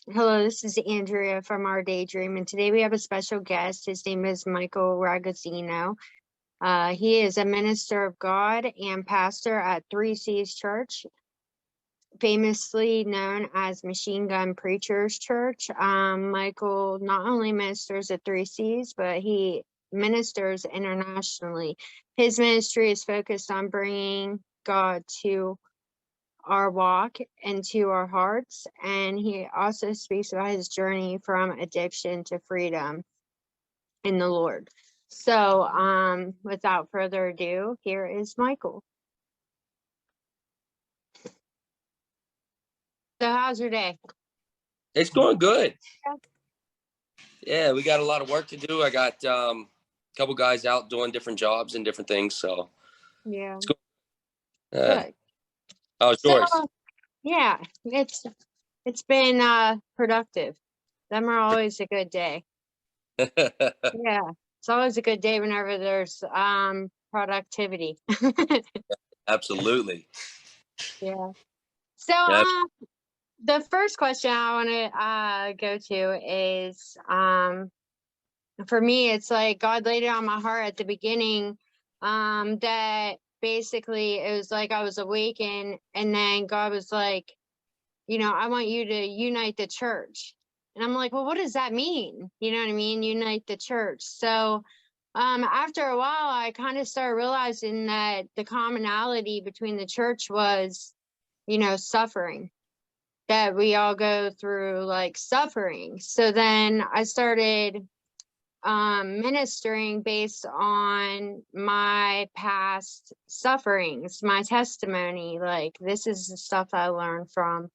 Hello, this is Andrea from Our Daydream, and today we have a special guest. His name is Michael Ragozzino. He is a minister of God and pastor at Three Seas Church, famously known as Machine Gun Preachers Church. Michael not only ministers at Three Seas, but he ministers internationally. His ministry is focused on bringing God to our walk into our hearts, and he also speaks about his journey from addiction to freedom in the Lord. So without further ado, here is Michael. So how's your day? It's going good. Yeah, we got a lot of work to do. I got a couple guys out doing different jobs and different things, so Yeah, it's cool. good. How's So yours? yeah, it's been productive. Them are always a good day. Yeah, it's always a good day whenever there's productivity. Absolutely. Yeah. So Yep. the first question I want to go to is for me, it's like God laid it on my heart at the beginning, that basically it was like I was awakened, and then God was like, I want you to unite the church. And I'm like, well, what does that mean? You know what I mean? Unite the church. So after a while, I kind of started realizing that the commonality between the church was, suffering, that we all go through like suffering. So then I started ministering based on my past sufferings, my testimony. Like, this is the stuff I learned from,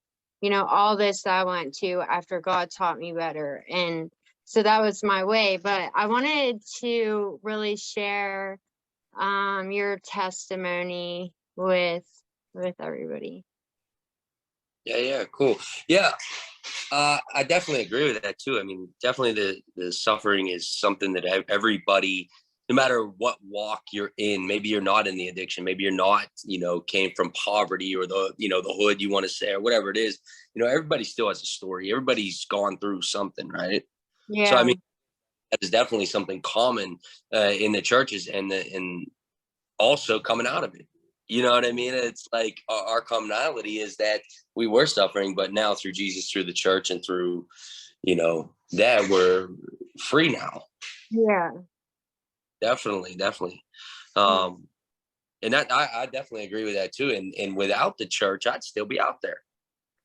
all this that I went to after God taught me better. And so that was my way. But I wanted to really share your testimony with everybody. Yeah, cool. Yeah, I definitely agree with that too. I mean, definitely the suffering is something that everybody, no matter what walk you're in, maybe you're not in the addiction, maybe you're not, came from poverty or the hood, you want to say, or whatever it is, everybody still has a story. Everybody's gone through something, right? So, I Yeah. mean, that is definitely something common in the churches and also coming out of it. You know what I mean? It's like our commonality is that we were suffering, but now through Jesus, through the church, and through, that we're free now. Yeah. Definitely. Um, and that I definitely agree with that too. And without the church, I'd still be out there.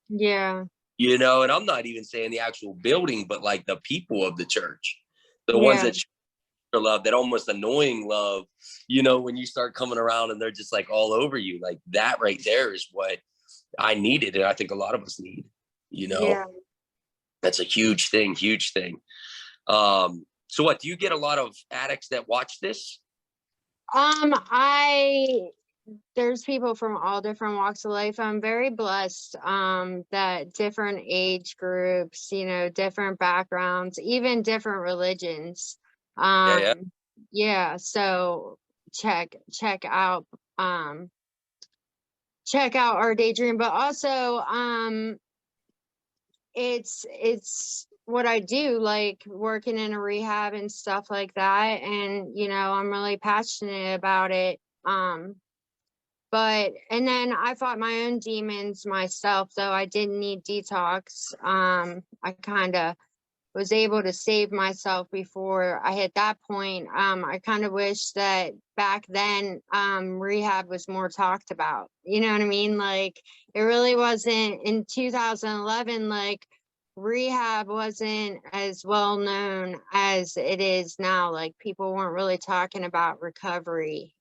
Yeah. And I'm not even saying the actual building, but like the people of the church, the ones Yeah. that love, that almost annoying love, when you start coming around and they're just like all over you, like that right there is what I needed. And I think a lot of us need, Yeah. that's a huge thing. So what, do you get a lot of addicts that watch this? I There's people from all different walks of life. I'm very blessed that different age groups, different backgrounds, even different religions. Yeah. Yeah, so check out check out Our Daydream, but also it's what I do, like working in a rehab and stuff like that, and I'm really passionate about it. But and then I fought my own demons myself, though I didn't need detox. I kind of was able to save myself before I hit that point. I kind of wish that back then rehab was more talked about. You know what I mean? Like, it really wasn't in 2011. Like, rehab wasn't as well known as it is now. Like, people weren't really talking about recovery.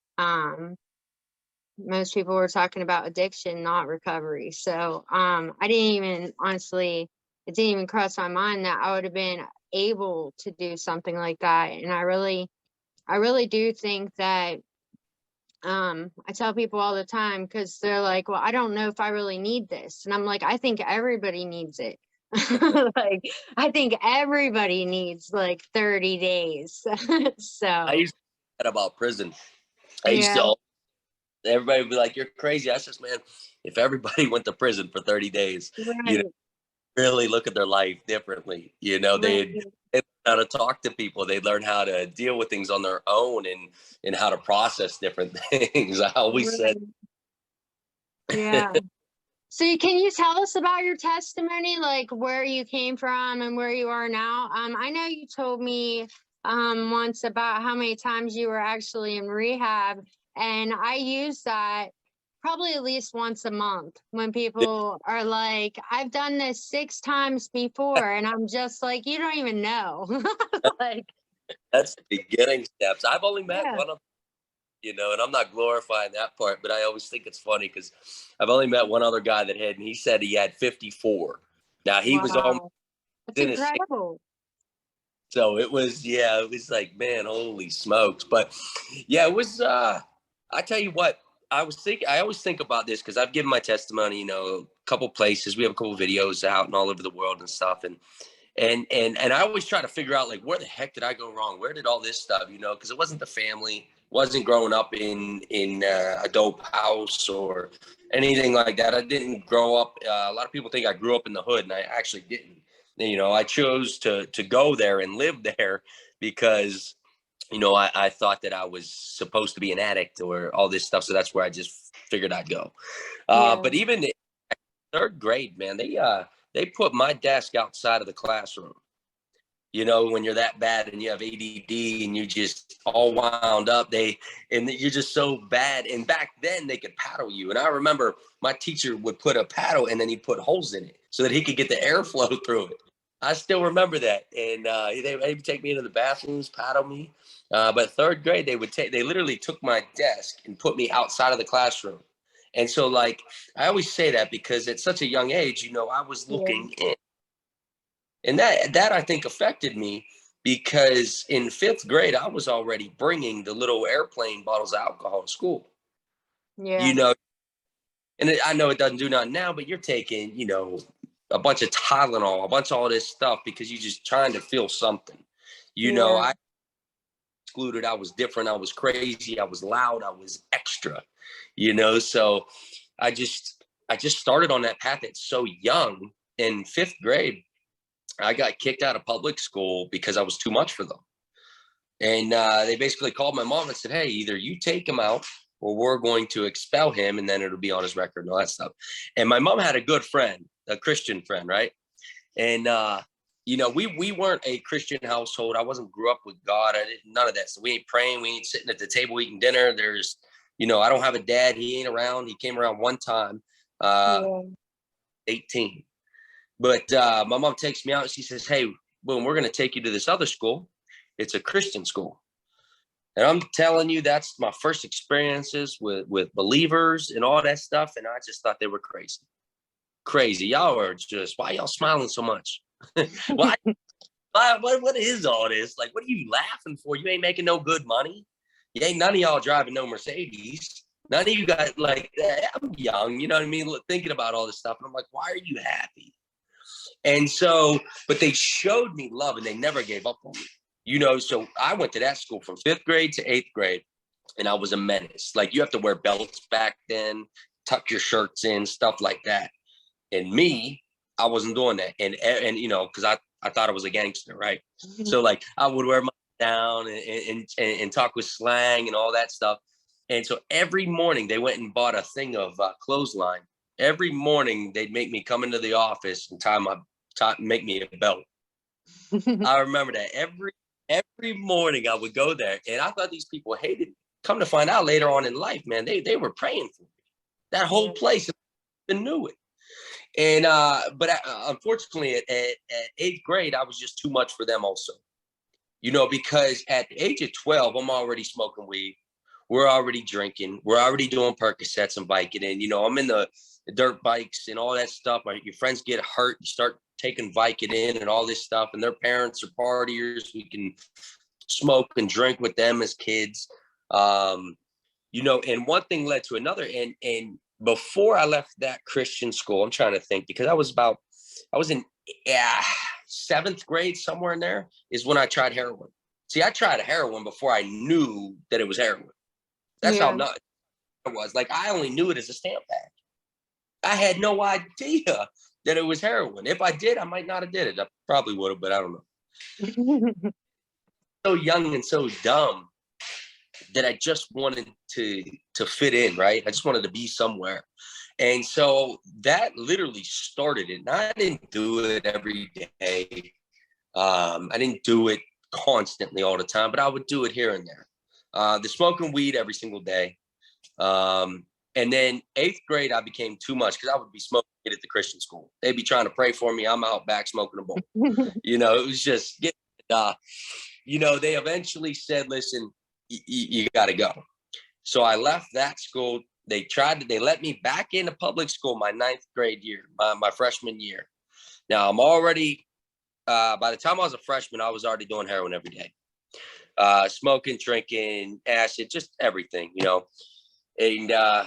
Most people were talking about addiction, not recovery. So I didn't even, honestly, it didn't even cross my mind that I would have been able to do something like that. And I really do think that I tell people all the time, because they're like, well, I don't know if I really need this. And I'm like, I think everybody needs it. Like, I think everybody needs like 30 days. I So used to say that about prison. I used yeah. to, everybody would be like, you're crazy. I said, man, if everybody went to prison for 30 days, Right. really look at their life differently. You know, Right. they learn how to talk to people. They learn how to deal with things on their own and how to process different things. I always said, Right. Yeah. So can you tell us about your testimony, like where you came from and where you are now? I know you told me once about how many times you were actually in rehab, and I use that probably at least once a month when people are like, I've done this 6 times before, and I'm just like, you don't even know. Like, that's the beginning steps. I've only met yeah. one of, you know, and I'm not glorifying that part, but I always think it's funny because I've only met one other guy that had, and he said he had 54. Now he was almost Wow. That's in his, incredible. so it was, yeah, it was like, man, holy smokes. But yeah, it was, I tell you what, I always think about this because I've given my testimony, you know, a couple places. We have a couple videos out and all over the world and stuff. And I always try to figure out, like, where the heck did I go wrong? Where did all this stuff, you know, because it wasn't the family, wasn't growing up in a dope house or anything like that. I didn't grow up. A lot of people think I grew up in the hood, and I actually didn't. You know, I chose to go there and live there because, you know, I thought that I was supposed to be an addict or all this stuff. So that's where I just figured I'd go. Yeah. But even in third grade, man, they put my desk outside of the classroom. You know, when you're that bad and you have ADD and you just all wound up, and you're just so bad. And back then they could paddle you. And I remember my teacher would put a paddle and then he'd put holes in it so that he could get the airflow through it. I still remember that. And they would take me into the bathrooms, paddle me. But third grade, they literally took my desk and put me outside of the classroom. And so, like, I always say that because at such a young age, you know, I was Yeah. looking in. And that I think affected me because in fifth grade, I was already bringing the little airplane bottles of alcohol to school, you Yeah. know, and I know it doesn't do nothing now, but you're taking, you know, a bunch of Tylenol, a bunch of all this stuff because you're just trying to feel something. You know, Yeah. I excluded, I was different, I was crazy, I was loud, I was extra, you know, so I just started on that path at so young. In fifth grade, I got kicked out of public school because I was too much for them. And they basically called my mom and said, hey, either you take him out or we're going to expel him and then it'll be on his record and all that stuff. And my mom had a good friend, a Christian friend, right? And, you know, we weren't a Christian household. I wasn't grew up with God. I didn't, none of that. So we ain't praying. We ain't sitting at the table eating dinner. There's, you know, I don't have a dad. He ain't around. He came around one time, Yeah. 18. But my mom takes me out and she says, hey, boom, we're going to take you to this other school. It's a Christian school. And I'm telling you, that's my first experiences with believers and all that stuff. And I just thought they were crazy. Crazy. Y'all are just, why y'all smiling so much? why? What is all this? Like, what are you laughing for? You ain't making no good money. You ain't none of y'all driving no Mercedes. None of you guys, like, I'm young, you know what I mean? Thinking about all this stuff. And I'm like, why are you happy? And so, but they showed me love and they never gave up on me. You know, so I went to that school from fifth grade to eighth grade and I was a menace. Like, you have to wear belts back then, tuck your shirts in, stuff like that. And me, I wasn't doing that. And you know, because I thought I was a gangster, right? So, like, I would wear my down and talk with slang and all that stuff. And so every morning they went and bought a thing of clothesline. Every morning they'd make me come into the office and make me a belt. I remember that every morning I would go there, and I thought these people hated me. Come to find out later on in life, man, they were praying for me. That whole place, I knew it. And but unfortunately, at eighth grade, I was just too much for them, also. You know, because at the age of 12, I'm already smoking weed. We're already drinking. We're already doing Percocets and biking. And, you know, I'm in the dirt bikes and all that stuff. Your friends get hurt. You start taking Vicodin and all this stuff. And their parents are partiers. We can smoke and drink with them as kids. You know, and one thing led to another. And before I left that Christian school, I'm trying to think, because I was in seventh grade, somewhere in there, is when I tried heroin. See, I tried heroin before I knew that it was heroin. That's how Yeah. nuts it was. Like, I only knew it as a stamp bag. I had no idea that it was heroin. If I did, I might not have did it. I probably would have, but I don't know. So young and so dumb that I just wanted to fit in, right? I just wanted to be somewhere. And so that literally started it. And I didn't do it every day. I didn't do it constantly all the time, but I would do it here and there. The smoking weed every single day. And then 8th grade, I became too much because I would be smoking it at the Christian school. They'd be trying to pray for me. I'm out back smoking a bowl. It was just, they eventually said, listen, you got to go. So I left that school. They let me back into public school my 9th grade year, my freshman year. Now I'm already, by the time I was a freshman, I was already doing heroin every day. Smoking, drinking, acid, just everything, And I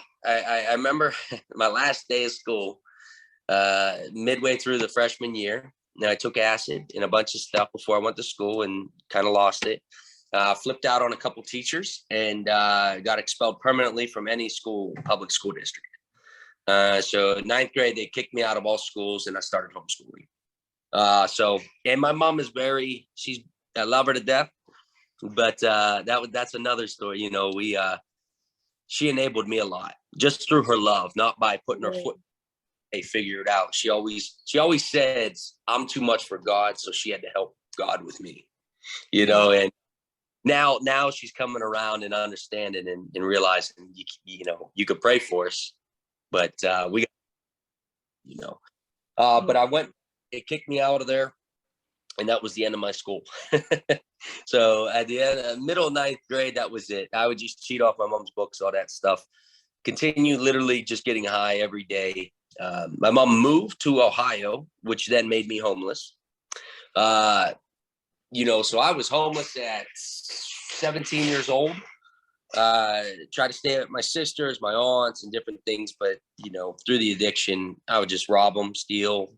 remember my last day of school, midway through the freshman year, and I took acid and a bunch of stuff before I went to school and kind of lost it. Flipped out on a couple teachers and got expelled permanently from any public school district. So 9th grade, they kicked me out of all schools and I started homeschooling. And my mom is I love her to death, but that's another story. She enabled me a lot just through her love, not by putting her foot. They figure it out. She always said, I'm too much for God. So she had to help God with me, and now she's coming around and understanding and realizing, you could pray for us, but but it kicked me out of there. And that was the end of my school. So at the end, middle of 9th grade, that was it. I would just cheat off my mom's books, all that stuff. Continue literally just getting high every day. My mom moved to Ohio, which then made me homeless. So I was homeless at 17 years old. Tried to stay at my sisters, my aunts, and different things. But, through the addiction, I would just rob them, steal,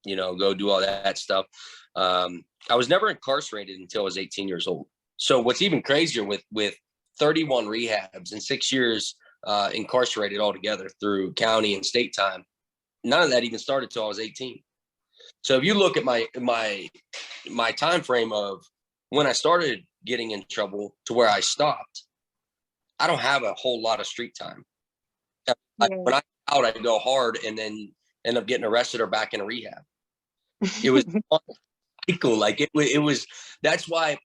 go do all that stuff. I was never incarcerated until I was 18 years old. So what's even crazier with 31 rehabs and 6 years incarcerated altogether through county and state time, none of that even started till I was 18. So if you look at my time frame of when I started getting in trouble to where I stopped, I don't have a whole lot of street time. When I'm out, I go hard and then end up getting arrested or back in a rehab. It was cool. Like it was, that's why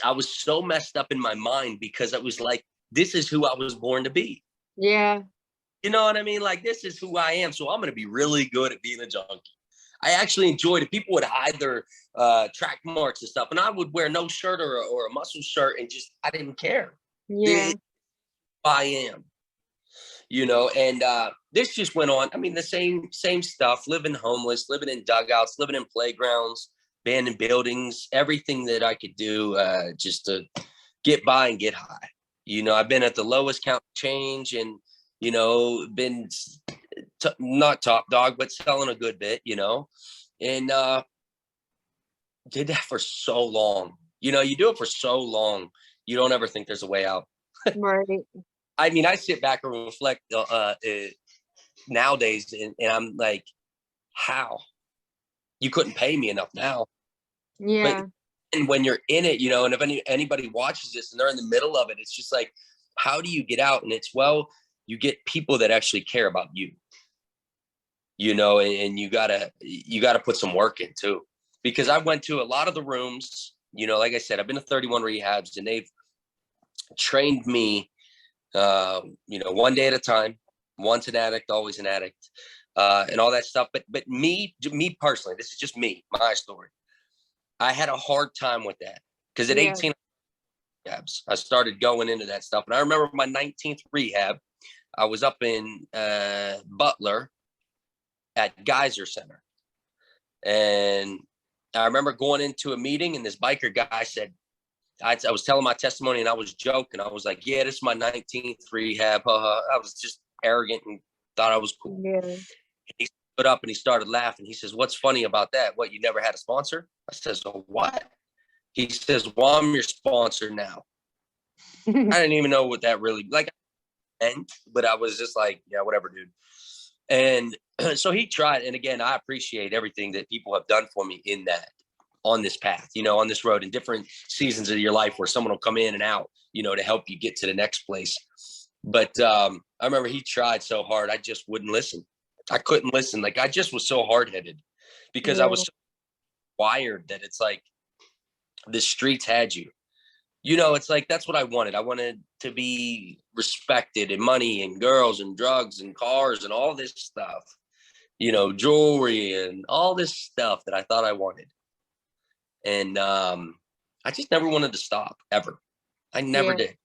I was so messed up in my mind, because I was like, this is who I was born to be. Yeah. You know what I mean? Like, this is who I am. So I'm going to be really good at being a junkie. I actually enjoyed it. People would hide their track marks and stuff, and I would wear no shirt or a muscle shirt, and I didn't care. Yeah. I am, and this just went on. I mean, the same stuff, living homeless, living in dugouts, living in playgrounds, abandoned buildings, everything that I could do just to get by and get high. I've been at the lowest count change and, been not top dog, but selling a good bit, and did that for so long. You do it for so long, you don't ever think there's a way out. Right. I mean, I sit back and reflect nowadays, and I'm like, how? You couldn't pay me enough now. Yeah. But and when you're in it, and if anybody watches this and they're in the middle of it, it's just like, how do you get out? And it's, you get people that actually care about you, and you gotta put some work in too. Because I went to a lot of the rooms, like I said, I've been to 31 rehabs, and they've trained me, one day at a time, once an addict, always an addict, and all that stuff. But me personally, this is just me, my story. I had a hard time with that because at 18, I started going into that stuff. And I remember my 19th rehab, I was up in Butler at Geyser Center. And I remember going into a meeting, and this biker guy said, I was telling my testimony, and I was joking. I was like, yeah, this is my 19th rehab. I was just arrogant and thought I was cool. Yeah. He stood up and he started laughing. He says, what's funny about that? What, you never had a sponsor? I says, oh, what? He says, well, I'm your sponsor now. I didn't even know what that really meant, but I was just like, yeah, whatever, dude. And so he tried. And again, I appreciate everything that people have done for me on this path, on this road, in different seasons of your life where someone will come in and out, to help you get to the next place. But I remember he tried so hard. I just wouldn't listen. I couldn't listen. Like, I just was so hard-headed because I was so wired that it's like the streets had you. It's like, that's what I wanted. I wanted to be respected, and money and girls and drugs and cars and all this stuff, jewelry and all this stuff that I thought I wanted. And I just never wanted to stop, ever. I never did,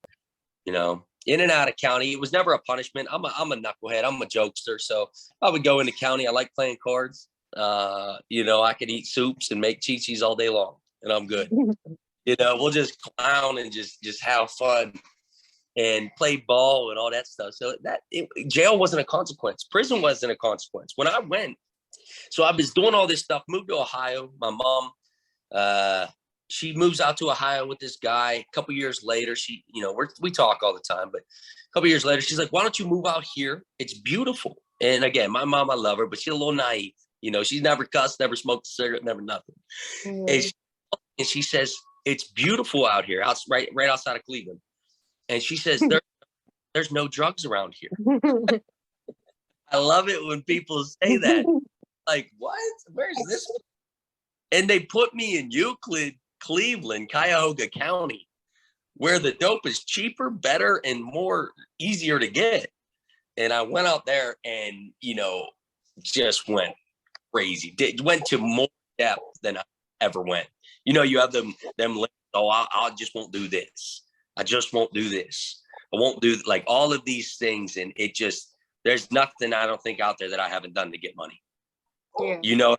in and out of county. It was never a punishment. I'm a knucklehead. I'm a jokester. So I would go into county. I like playing cards. I could eat soups and make chi-chis all day long, and I'm good. We'll just clown and just have fun and play ball and all that stuff. So jail wasn't a consequence. Prison wasn't a consequence. When I went, so I was doing all this stuff, moved to Ohio. My mom, she moves out to Ohio with this guy. A couple years later, she, we talk all the time, but a couple years later, she's like, why don't you move out here? It's beautiful. And again, my mom, I love her, but she's a little naive. She's never cussed, never smoked a cigarette, never nothing. Mm-hmm. And she says, it's beautiful out here, right outside of Cleveland. And she says, there's no drugs around here. I love it when people say that. Like, what? Where's this? And they put me in Euclid, Cleveland, Cuyahoga County, where the dope is cheaper, better, and easier to get. And I went out there and, just went crazy. Went to more depth than I ever went. You have them lists, I just won't do this. I just won't do this. I won't do like all of these things. And there's nothing I don't think out there that I haven't done to get money. Yeah.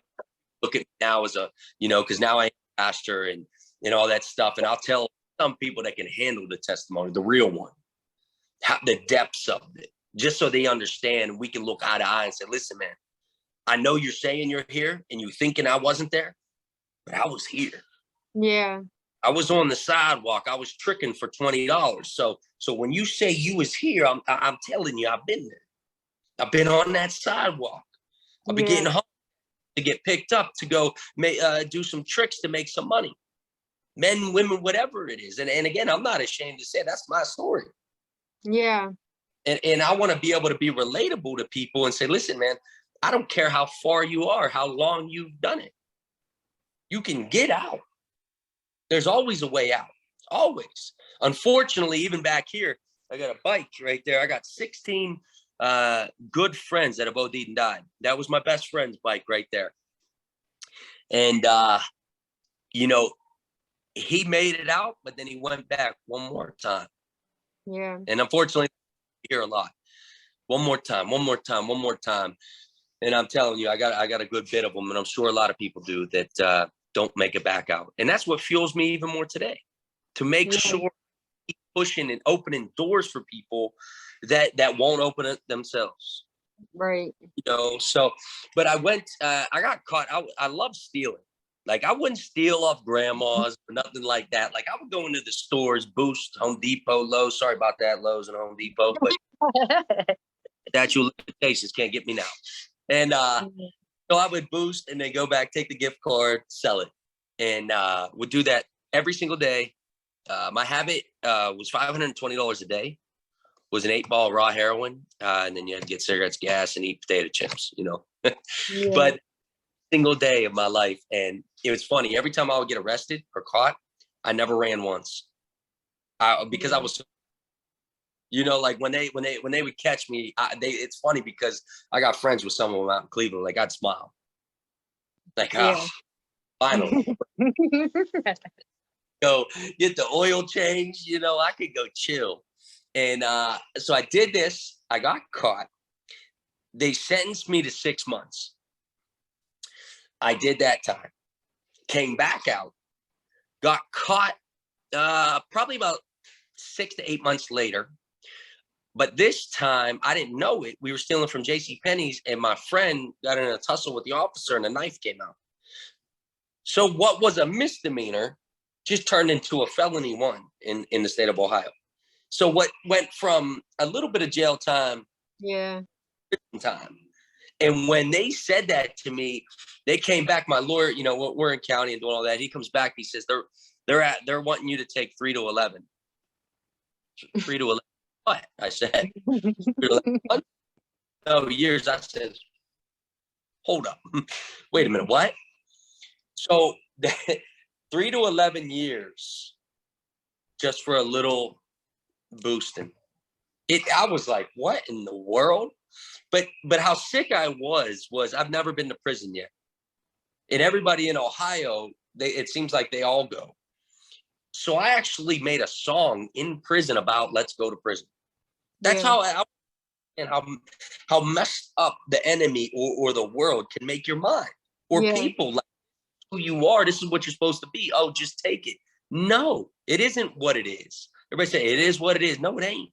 Look at me now as because now I'm a pastor and all that stuff. And I'll tell some people that can handle the testimony, the real one, the depths of it, just so they understand. We can look eye to eye and say, listen, man, I know you're saying you're here and you thinking I wasn't there, but I was here. Yeah. I was on the sidewalk. I was tricking for $20. So when you say you was here, I'm telling you, I've been there. I've been on that sidewalk. I've been getting home to get picked up to go do some tricks to make some money. Men, women, whatever it is. And again, I'm not ashamed to say that's my story. Yeah. And I want to be able to be relatable to people and say, listen, man, I don't care how far you are, how long you've done it. You can get out. There's always a way out. Always. Unfortunately, even back here, I got a bike right there. I got 16 good friends that have OD'd and died. That was my best friend's bike right there. And, he made it out, but then he went back one more time. Yeah. And unfortunately, I hear a lot. One more time, one more time, one more time. And I'm telling you, I got a good bit of them. And I'm sure a lot of people do that don't make it back out. And that's what fuels me even more today, to make sure keep pushing and opening doors for people that won't open it themselves. Right. So, but I got caught. I love stealing. Like, I wouldn't steal off grandma's or nothing like that. Like, I would go into the stores, Boost, Home Depot, Lowe's. Sorry about that, Lowe's and Home Depot, but statute of limitations can't get me now. And so I would Boost and then go back, take the gift card, sell it, and would do that every single day. My habit was $520 a day. Was an 8-ball raw heroin, and then you had to get cigarettes, gas, and eat potato chips. But single day of my life. And it was funny. Every time I would get arrested or caught, I never ran once. Because I was, like when they would catch me, it's funny because I got friends with some of them out in Cleveland. Like, I'd smile. Like, finally. Go get the oil change, I could go chill. And so I did this. I got caught. They sentenced me to 6 months. I did that time, came back out, got caught probably about 6 to 8 months later. But this time, I didn't know it. We were stealing from JCPenney's, and my friend got in a tussle with the officer, and a knife came out. So what was a misdemeanor just turned into a felony one in the state of Ohio. So what went from a little bit of jail time, time, And when they said that to me, they came back. My lawyer, you know, we're in county and doing all that. He comes back. He says they're wanting you to take 3 to 11. 3 to 11. What? I said 3 to 11. No years. I said, hold up. Wait a minute. What? So 3 to 11 years just for a little boosting. I was like, what in the world? But how sick I was I've never been to prison yet. And everybody in Ohio, it seems like they all go. So I actually made a song in prison about let's go to prison. That's how and how messed up the enemy or the world can make your mind. Or people like who you are, this is what you're supposed to be. Oh, just take it. No, it isn't what it is. Everybody say it is what it is. No, it ain't.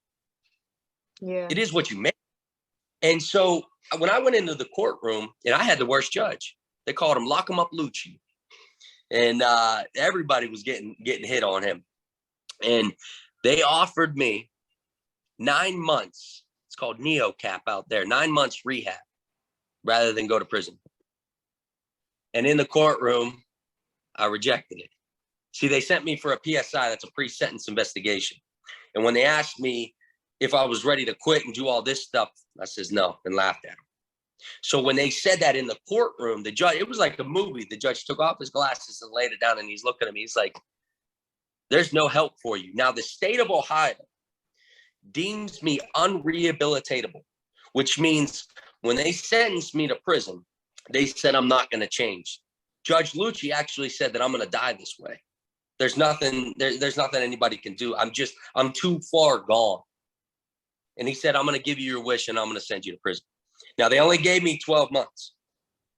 Yeah. It is what you make. And so when I went into the courtroom, and I had the worst judge, they called him Lock 'em Up Lucci. And everybody was getting hit on him. And they offered me 9 months. It's called NeoCap out there, 9 months rehab rather than go to prison. And in the courtroom, I rejected it. See, they sent me for a PSI, that's a pre-sentence investigation. And when they asked me if I was ready to quit and do all this stuff, I says no, and laughed at them. So when they said that in the courtroom, the judge, it was like a movie. The judge took off his glasses and laid it down, and he's looking at me. He's like, there's no help for you. Now, the state of Ohio deems me unrehabilitatable, which means when they sentenced me to prison, they said I'm not going to change. Judge Lucci actually said that I'm going to die this way. There's nothing anybody can do. I'm too far gone. And he said, I'm going to give you your wish and I'm going to send you to prison. Now, they only gave me 12 months.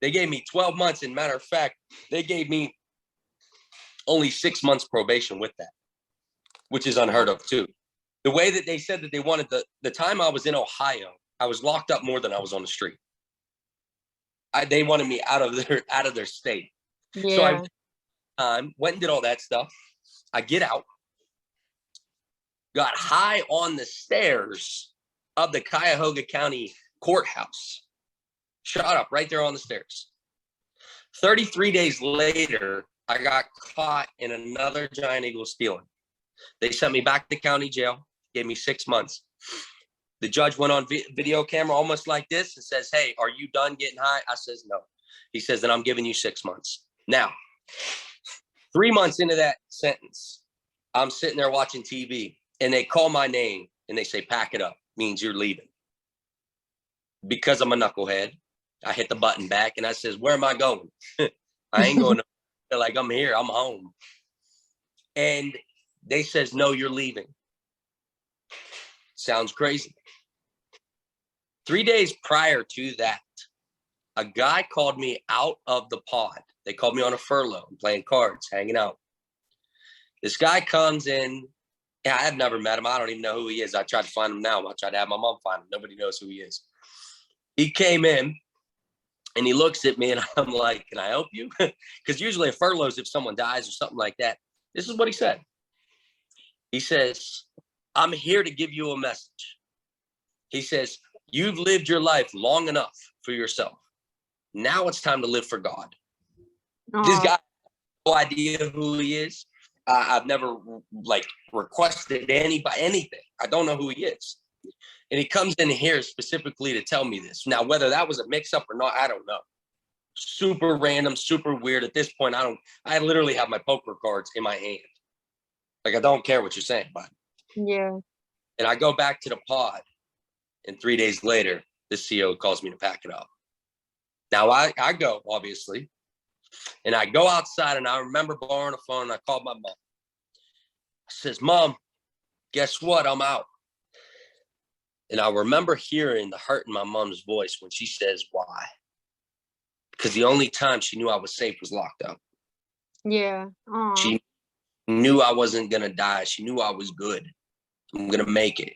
They gave me 12 months. And matter of fact, they gave me only 6 months probation with that, which is unheard of too. The way that they said that they wanted the time I was in Ohio, I was locked up more than I was on the street. They wanted me out of their state. Yeah. So I went and did all that stuff. I get out, got high on the stairs of the Cuyahoga County courthouse, shot up right there on the stairs. 33 days later, I got caught in another Giant Eagle stealing. They sent me back to county jail, gave me 6 months. The judge went on video camera almost like this and says, hey, are you done getting high? I says, no. He says, then I'm giving you 6 months. Now, 3 months into that sentence, I'm sitting there watching TV and they call my name and they say, pack it up, means you're leaving. Because I'm a knucklehead, I hit the button back and I says, where am I going? I ain't going to, like, I'm here, I'm home. And they says, no, you're leaving. Sounds crazy. 3 days prior to that, a guy called me out of the pod. They called me on a furlough, playing cards, hanging out. This guy comes in. Yeah, I've never met him. I don't even know who he is. I tried to find him now. I tried to have my mom find him. Nobody knows who he is. He came in and he looks at me and I'm like, can I help you? Because usually a furlough is if someone dies or something like that. This is what he said. He says, I'm here to give you a message. He says, you've lived your life long enough for yourself. Now it's time to live for God. This guy has no idea who he is. I've never requested anything. I don't know who he is. And he comes in here specifically to tell me this. Now, whether that was a mix up or not, I don't know. Super random, super weird. At this point, I literally have my poker cards in my hand. Like, I don't care what you're saying, bud. Yeah. And I go back to the pod. And 3 days later, the CEO calls me to pack it up. Now, I go, obviously. And I go outside and I remember borrowing a phone and I called my mom. I says, Mom, guess what? I'm out. And I remember hearing the hurt in my mom's voice when she says, why? Because the only time she knew I was safe was locked up. Yeah. Aww. She knew I wasn't going to die. She knew I was good. I'm going to make it.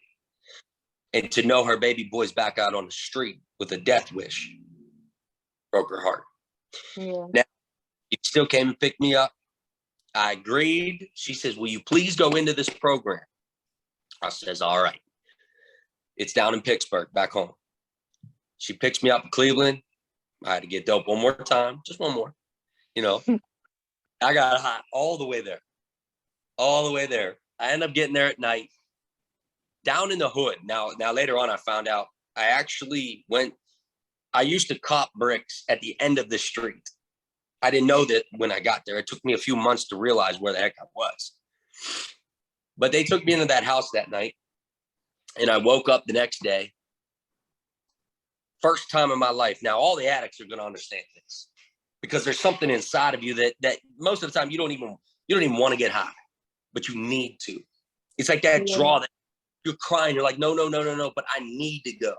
And to know her baby boy's back out on the street with a death wish broke her heart. Yeah. Now, she still came and picked me up. I agreed. She says, will you please go into this program? I says, all right. It's down in Pittsburgh, back home. She picks me up in Cleveland. I had to get dope one more time, just one more. You know, I got hot all the way there. All the way there. I end up getting there at night, down in the hood. Now later on, I found out I actually I used to cop bricks at the end of the street. I didn't know that when I got there. It took me a few months to realize where the heck I was. But they took me into that house that night, and I woke up the next day. First time in my life. Now, all the addicts are going to understand this, because there's something inside of you that most of the time you don't even want to get high, but you need to. It's like that draw that you're crying. You're like, no, but I need to go.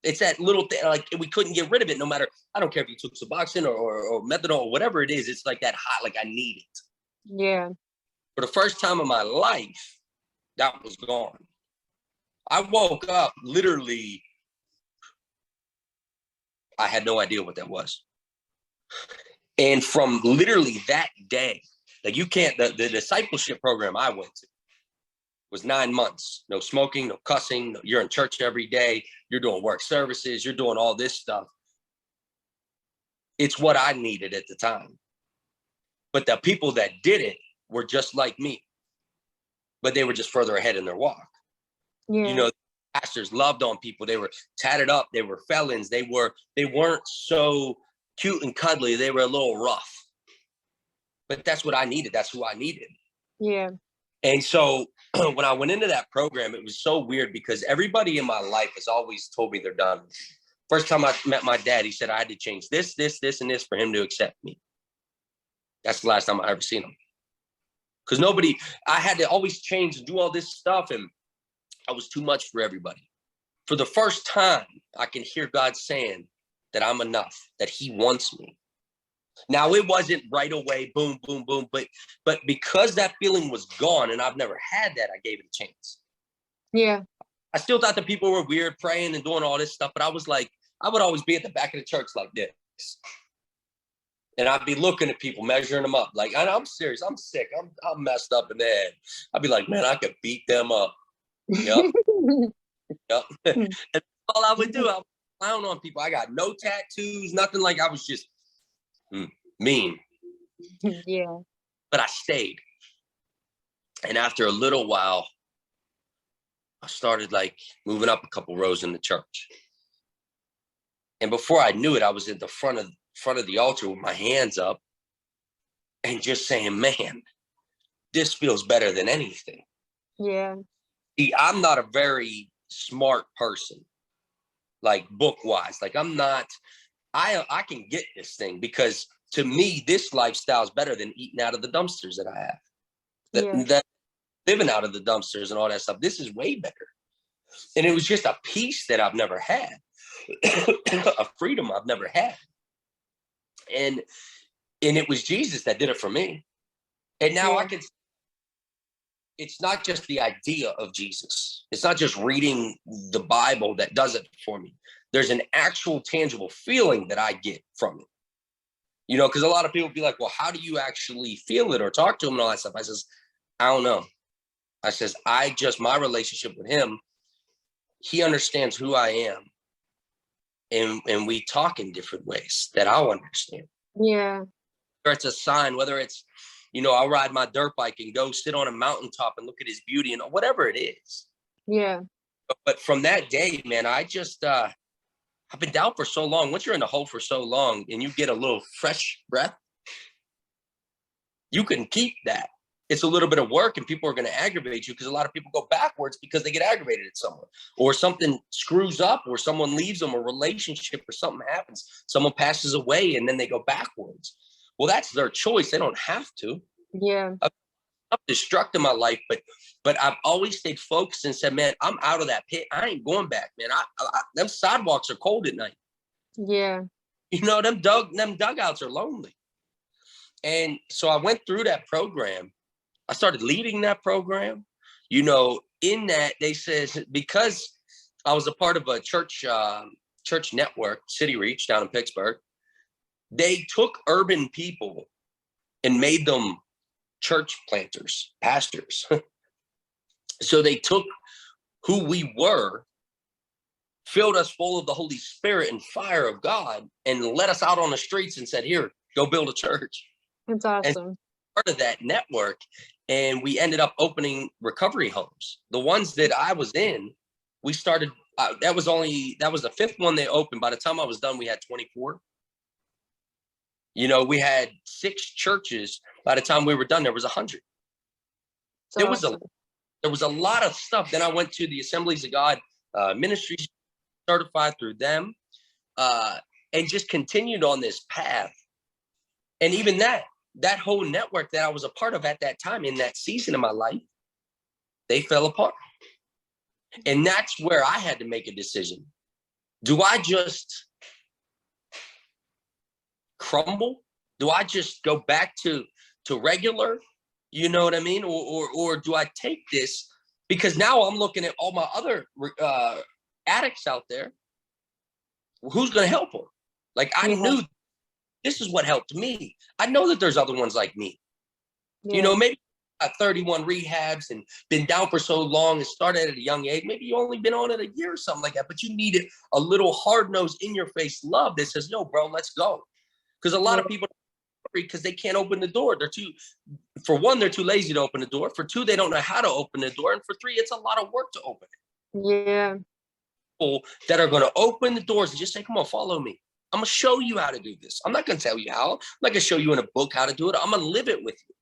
It's that little thing, like we couldn't get rid of it no matter, I don't care if you took Suboxone or methadone or whatever it is. It's like that hot, like I need it. Yeah. For the first time in my life, that was gone. I woke up literally, I had no idea what that was. And from literally that day, like you can't, the discipleship program I went to was 9 months. No smoking, no cussing. You're in church every day. You're doing work services. You're doing all this stuff. It's what I needed at the time. But the people that did it were just like me, but they were just further ahead in their walk. Yeah. You know, pastors loved on people. They were tatted up. They were felons. They weren't so cute and cuddly. They were a little rough. But that's what I needed. That's who I needed. Yeah. And so when I went into that program, it was so weird because everybody in my life has always told me they're done. First time I met my dad, he said I had to change this, and this for him to accept me. That's the last time I ever seen him. Because I had to always change and do all this stuff, and I was too much for everybody. For the first time, I can hear God saying that I'm enough, that he wants me. Now, it wasn't right away, boom, boom, boom, but because that feeling was gone and I've never had that, I gave it a chance. Yeah. I still thought that people were weird praying and doing all this stuff, but I was like, I would always be at the back of the church like this. And I'd be looking at people, measuring them up. Like, I'm serious. I'm sick. I'm messed up in the head. I'd be like, man, I could beat them up. Yep. Yep. That's all I would do. I would clown on people. I got no tattoos, nothing. Like I was just mean. Yeah. But I stayed. And after a little while, I started like moving up a couple rows in the church. And before I knew it, I was at the front of the altar with my hands up and just saying, man, this feels better than anything. Yeah. See, I'm not a very smart person, like book-wise. Like I'm not, I can get this thing because to me, this lifestyle is better than eating out of the dumpsters that I have. That living out of the dumpsters and all that stuff. This is way better. And it was just a peace that I've never had, a freedom I've never had. And it was Jesus that did it for me. And now it's not just the idea of Jesus. It's not just reading the Bible that does it for me. There's an actual tangible feeling that I get from it. You know, because a lot of people be like, well, how do you actually feel it or talk to him and all that stuff? I says, I don't know. I says, my relationship with him, he understands who I am. And we talk in different ways that I'll understand. Yeah. Whether it's a sign, whether it's, you know, I'll ride my dirt bike and go sit on a mountaintop and look at his beauty and whatever it is. Yeah. But from that day, man, I just, I've been down for so long. Once you're in the hole for so long and you get a little fresh breath, you can keep that. It's a little bit of work and people are going to aggravate you because a lot of people go backwards because they get aggravated at someone or something screws up or someone leaves them, a relationship or something happens. Someone passes away and then they go backwards. Well, that's their choice. They don't have to. Yeah. I'm destructive in my life, but I've always stayed focused and said, man, I'm out of that pit. I ain't going back, man. Them sidewalks are cold at night. Yeah. You know, them dugouts are lonely. And so I went through that program. I started leading that program. You know, in that they says, because I was a part of a church network, City Reach down in Pittsburgh, they took urban people and made them church planters, pastors. So they took who we were filled us full of the Holy Spirit and fire of God, and let us out on the streets and said, here, go build a church. That's And awesome. part of that network, and we ended up opening recovery homes. The ones that I was in, we started, that was the fifth one they opened. By the time I was done, we had 24. You know, we had 6 churches. By the time we were done, there was 100. There was a lot of stuff. Then I went to the Assemblies of God ministries, certified through them, and just continued on this path. And even that whole network that I was a part of at that time, in that season of my life, they fell apart. And that's where I had to make a decision. Do I just crumble? Do I just go back to regular? You know what I mean? Or do I take this? Because now I'm looking at all my other addicts out there. Who's going to help them? Like, I knew this is what helped me. I know that there's other ones like me. You know, maybe 31 rehabs and been down for so long and started at a young age. Maybe you only been on it a year or something like that, but you needed a little hard-nosed, in-your-face love that says, yo, bro, let's go. Because a lot of people, because they can't open the door. For one, they're too lazy to open the door. For two, they don't know how to open the door. And for three, it's a lot of work to open it. Yeah. People that are going to open the doors and just say, come on, follow me. I'm going to show you how to do this. I'm not going to tell you how. I'm not going to show you in a book how to do it. I'm going to live it with you.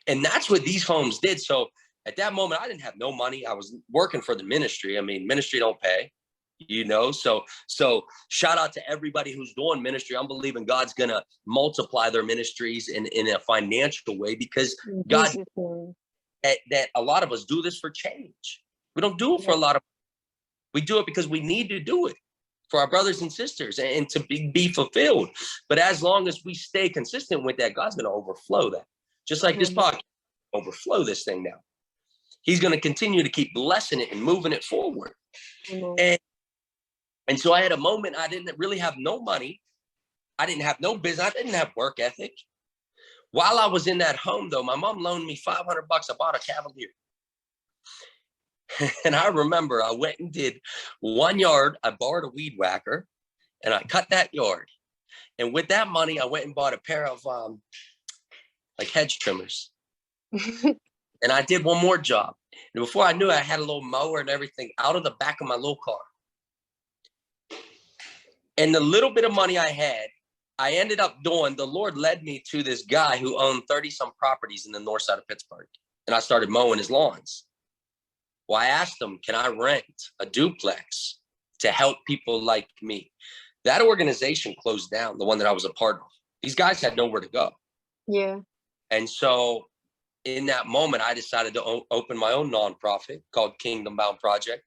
And that's what these homes did. So at that moment, I didn't have no money. I was working for the ministry. I mean, ministry don't pay, you know. So shout out to everybody who's doing ministry. I'm believing God's going to multiply their ministries in a financial way, because God, that a lot of us do this for change. We don't do it for a lot of, we do it because we need to do it for our brothers and sisters and to be fulfilled. But as long as we stay consistent with that, God's going to overflow that. Just like this podcast, overflow this thing now. He's going to continue to keep blessing it and moving it forward. And so I had a moment, I didn't really have no money. I didn't have no business. I didn't have work ethic. While I was in that home, though, my mom loaned me $500. I bought a Cavalier. And I remember I went and did 1 yard. I borrowed a weed whacker and I cut that yard. And with that money, I went and bought a pair of like hedge trimmers. And I did one more job. And before I knew it, I had a little mower and everything out of the back of my little car. And the little bit of money I had, I ended up doing, the Lord led me to this guy who owned 30-some properties in the north side of Pittsburgh. And I started mowing his lawns. Well, I asked him, can I rent a duplex to help people like me? That organization closed down, the one that I was a part of. These guys had nowhere to go. Yeah. And so in that moment, I decided to open my own nonprofit called Kingdom Bound Project.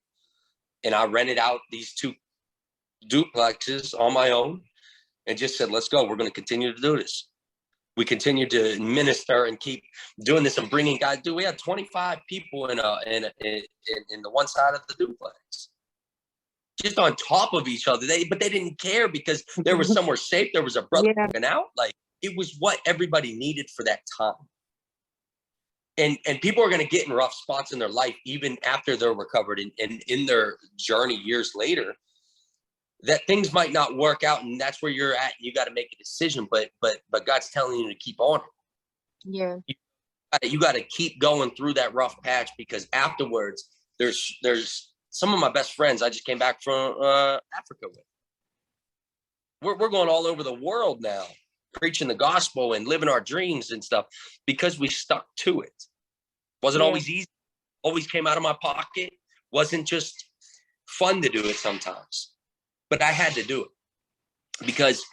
And I rented out these 2 duplexes on my own and just said, let's go. We're going to continue to do this. We continue to minister and keep doing this and bringing guys. Dude, we had 25 people in the one side of the duplex, just on top of each other. But they didn't care because there was somewhere safe. There was a brother looking out. Like, it was what everybody needed for that time. And people are going to get in rough spots in their life, even after they're recovered and in their journey years later, that things might not work out. And that's where you're at. You got to make a decision, but God's telling you to keep on. Yeah. You got to keep going through that rough patch, because afterwards there's some of my best friends I just came back from Africa with. We're going all over the world now, preaching the gospel and living our dreams and stuff, because we stuck to it. Wasn't always easy, always came out of my pocket, wasn't just fun to do it sometimes, but I had to do it because,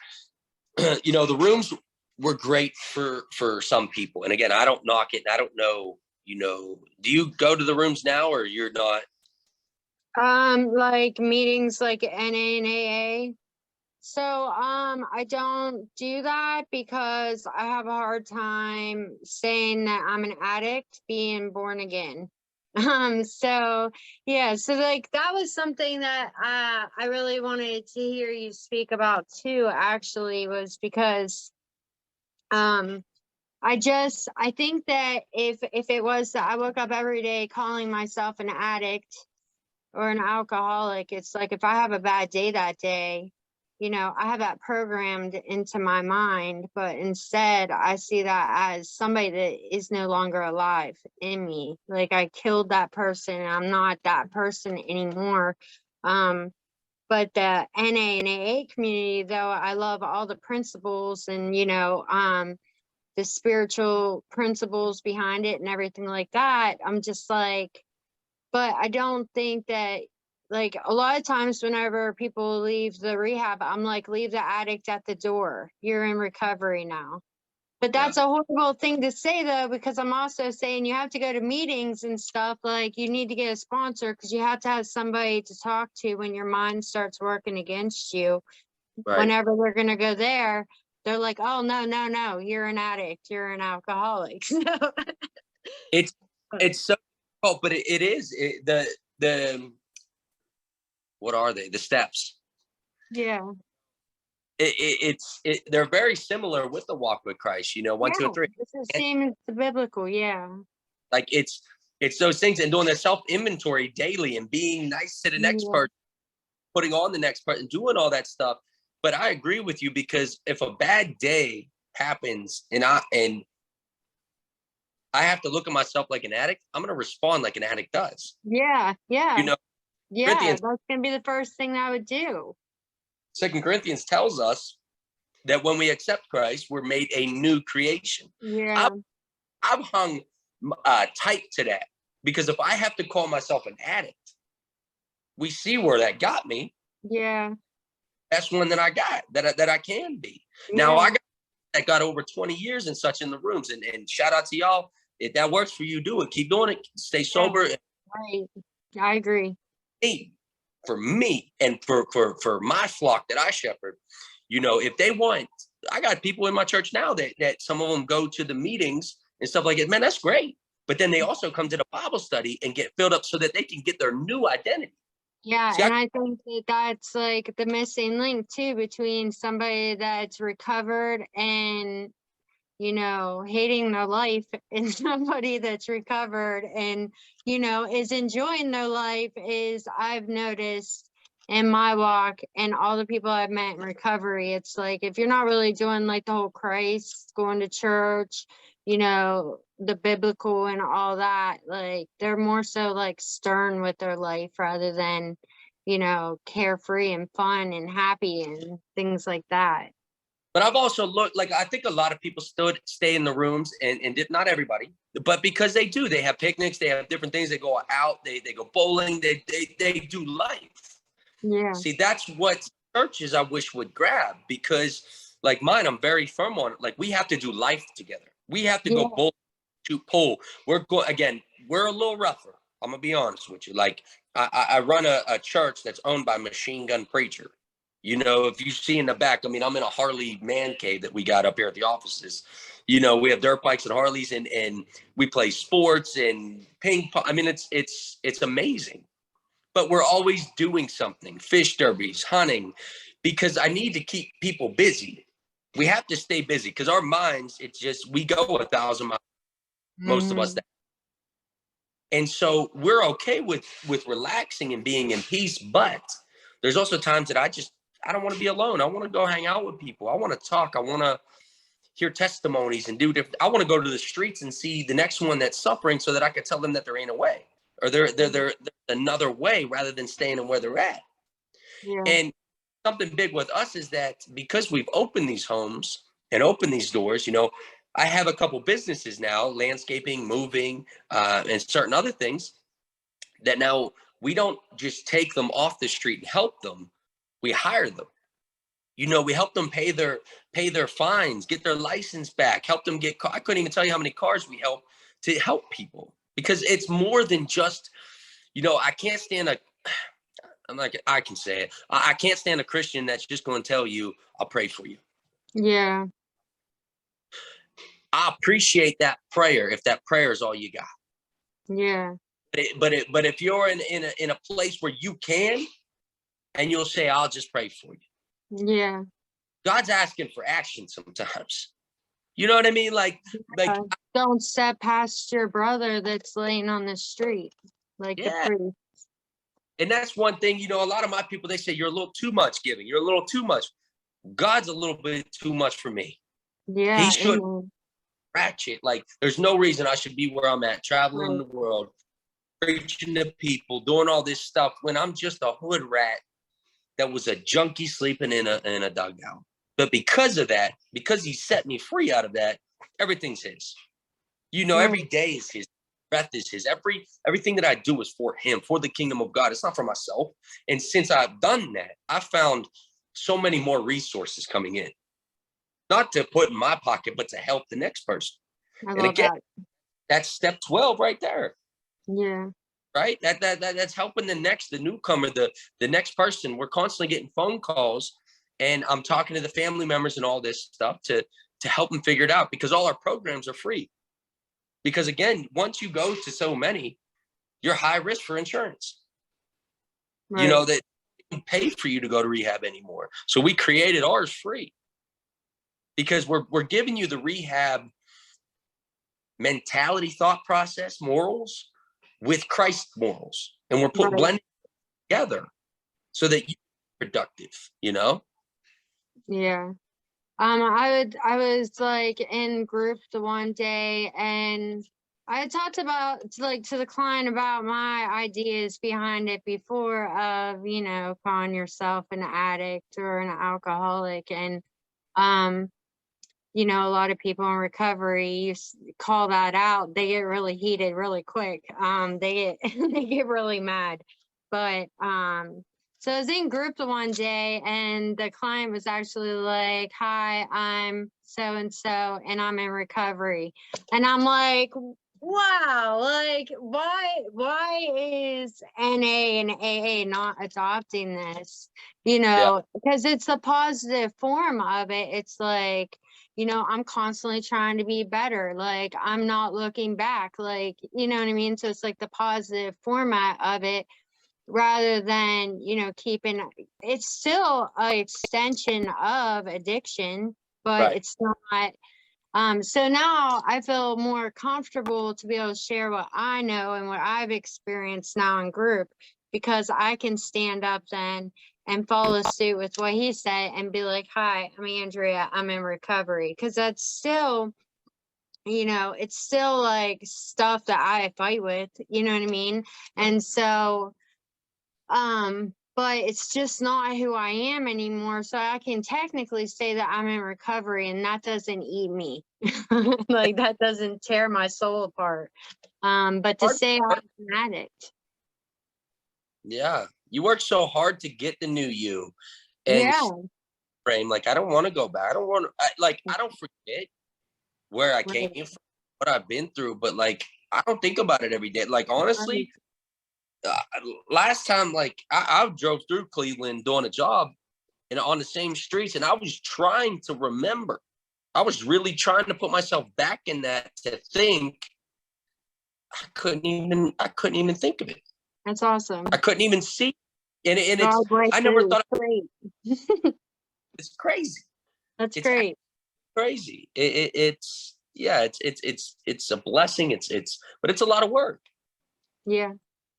you know, the rooms were great for some people. And again, I don't knock it. I don't know, you know, do you go to the rooms now or you're not? Like meetings like NA and AA. So, I don't do that because I have a hard time saying that I'm an addict being born again. So yeah, so like that was something that I really wanted to hear you speak about too, actually, was because I think that if it was that I woke up every day calling myself an addict, or an alcoholic, it's like if I have a bad day that day, you know, I have that programmed into my mind, but instead I see that as somebody that is no longer alive in me. Like I killed that person and I'm not that person anymore. But the NA and AA community, though, I love all the principles and, you know, the spiritual principles behind it and everything like that. I'm just like, but I don't think that, like, a lot of times whenever people leave the rehab, I'm like, leave the addict at the door. You're in recovery now. But Yeah. that's a horrible thing to say, though, because I'm also saying you have to go to meetings and stuff. Like, you need to get a sponsor because you have to have somebody to talk to when your mind starts working against you. Right. Whenever they're going to go there, they're like, oh, no, no, no, you're an addict. You're an alcoholic. It's so difficult, but it is the what are they? The steps. Yeah. They're very similar with the walk with Christ, you know, 1, 2, and 3. It's the same as the biblical, yeah. Like it's those things, and doing the self-inventory daily and being nice to the next person, putting on the next person, doing all that stuff. But I agree with you, because if a bad day happens and I have to look at myself like an addict, I'm going to respond like an addict does. Yeah, yeah. You know, yeah, Corinthians, that's going to be the first thing I would do. 2 Corinthians tells us that when we accept Christ, we're made a new creation. Yeah. I've hung tight to that, because if I have to call myself an addict, we see where that got me. Yeah. That's one that I got, that I can be. Yeah. Now I got over 20 years and such in the rooms, and shout out to y'all. If that works for you, do it. Keep doing it. Stay sober. Right. I agree. For me and for my flock that I shepherd, you know, if they want, I got people in my church now that some of them go to the meetings and stuff like that. Man, that's great. But then they also come to the Bible study and get filled up so that they can get their new identity. Yeah, and I think that that's like the missing link too between somebody that's recovered and, you know, hating their life and somebody that's recovered and, you know, is enjoying their life. Is I've noticed in my walk and all the people I've met in recovery, it's like if you're not really doing like the whole Christ, going to church, you know, the biblical and all that, like they're more so like stern with their life rather than, you know, carefree and fun and happy and things like that. But I've also looked, like, I think a lot of people still stay in the rooms, and not everybody, but because they do, they have picnics, they have different things, they go out, they go bowling, they do life. Yeah. See, that's what churches I wish would grab, because like mine, I'm very firm on it. Like, we have to do life together. We have to go bowl, shoot pool. We're a little rougher. I'm gonna be honest with you. Like, I run a church that's owned by Machine Gun Preacher. You know, if you see in the back, I mean, I'm in a Harley man cave that we got up here at the offices. You know, we have dirt bikes and Harleys, and we play sports and ping pong. I mean, it's amazing. But we're always doing something, fish derbies, hunting, because I need to keep people busy. We have to stay busy because our minds, it's just, we go 1,000 miles, most of us. And so we're okay with relaxing and being in peace. But there's also times that I don't want to be alone. I want to go hang out with people. I want to talk. I want to hear testimonies and do different. I want to go to the streets and see the next one that's suffering so that I could tell them that there ain't a way, or there's another way rather than staying in where they're at. Yeah. And something big with us is that because we've opened these homes and opened these doors, you know, I have a couple businesses now, landscaping, moving, and certain other things that now we don't just take them off the street and help them. We hire them. You know, we help them pay their fines, get their license back, help them get, I couldn't even tell you how many cars we help to help people, because it's more than just, you know, I can't stand I can say it. I can't stand a Christian that's just going to tell you, I'll pray for you. Yeah. I appreciate that prayer if that prayer is all you got. Yeah. But if you're in a place where you can, and you'll say, I'll just pray for you. Yeah. God's asking for action sometimes. You know what I mean? Like don't step past your brother that's laying on the street, like the priest. And that's one thing, you know, a lot of my people, they say you're a little too much giving. You're a little too much. God's a little bit too much for me. He Yeah. should Amen. ratchet. Like, there's no reason I should be where I'm at, traveling Right. the world, preaching to people, doing all this stuff when I'm just a hood rat that was a junkie sleeping in a dugout. But because of that, because he set me free out of that, everything's his. You know, Right. every day is his. Breath is his. Everything that I do is for him, for the kingdom of God. It's not for myself. And since I've done that, I found so many more resources coming in, not to put in my pocket, but to help the next person. I And love again, that. that's step 12 right there. Yeah. Right? That's helping the newcomer, the next person. We're constantly getting phone calls, and I'm talking to the family members and all this stuff to help them figure it out, because all our programs are free. Because again, once you go to so many, you're high risk for insurance. You know Right. that they don't pay for you to go to rehab anymore. So we created ours free, because we're giving you the rehab mentality, thought process, morals with Christ morals, and we're Right. blending together so that you're productive. You know? Yeah. I was like in group the one day, and I talked about to the client about my ideas behind it before of, you know, calling yourself an addict or an alcoholic. And, um, you know, a lot of people in recovery, call that out, they get really heated really quick. They get, they get really mad. But, so I was in group the one day, and the client was actually like, "Hi, I'm so and so, and I'm in recovery." And I'm like, "Wow, like why is NA and AA not adopting this? You Yeah. know, because it's a positive form of it. It's like, you know, I'm constantly trying to be better. Like, I'm not looking back. Like, you know what I mean? So it's like the positive format of it, rather than, you know, keeping, it's still an extension of addiction, but Right. it's not. So now I feel more comfortable to be able to share what I know and what I've experienced now in group, because I can stand up then and follow suit with what he said and be like, "Hi, I'm Andrea, I'm in recovery." Because that's still, you know, it's still like stuff that I fight with, you know what I mean? And so, but it's just not who I am anymore. So I can technically say that I'm in recovery, and that doesn't eat me. Like, that doesn't tear my soul apart. But to Hard say I'm work. an addict. Yeah. You work so hard to get the new you, and Yeah. frame, like, I don't want to go back. I don't want to, I don't forget where I came Right. from, what I've been through, but like, I don't think about it every day. Like, Right. honestly, uh, last time, like, I drove through Cleveland doing a job and on the same streets, and I was trying to remember. I was really trying to put myself back in that, to think. I couldn't even think of it. That's I awesome. couldn't even see. And it's, God bless I never you. thought It's great. it's crazy. That's It's great. crazy. It's, yeah, it's a blessing. But it's a lot of work, Yeah.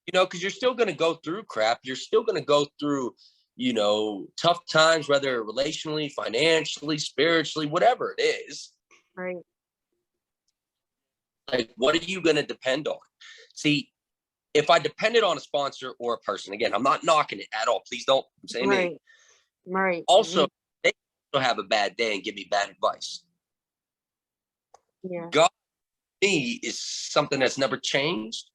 you know, because you're still going to go through crap. You're still going to go through, you know, tough times, whether relationally, financially, spiritually, whatever it is. Right. Like, what are you going to depend on? See, if I depended on a sponsor or a person, again, I'm not knocking it at all. Please don't say me. Right. Right. Also, they also have a bad day and give me bad advice. Yeah. God, me, is something that's never changed.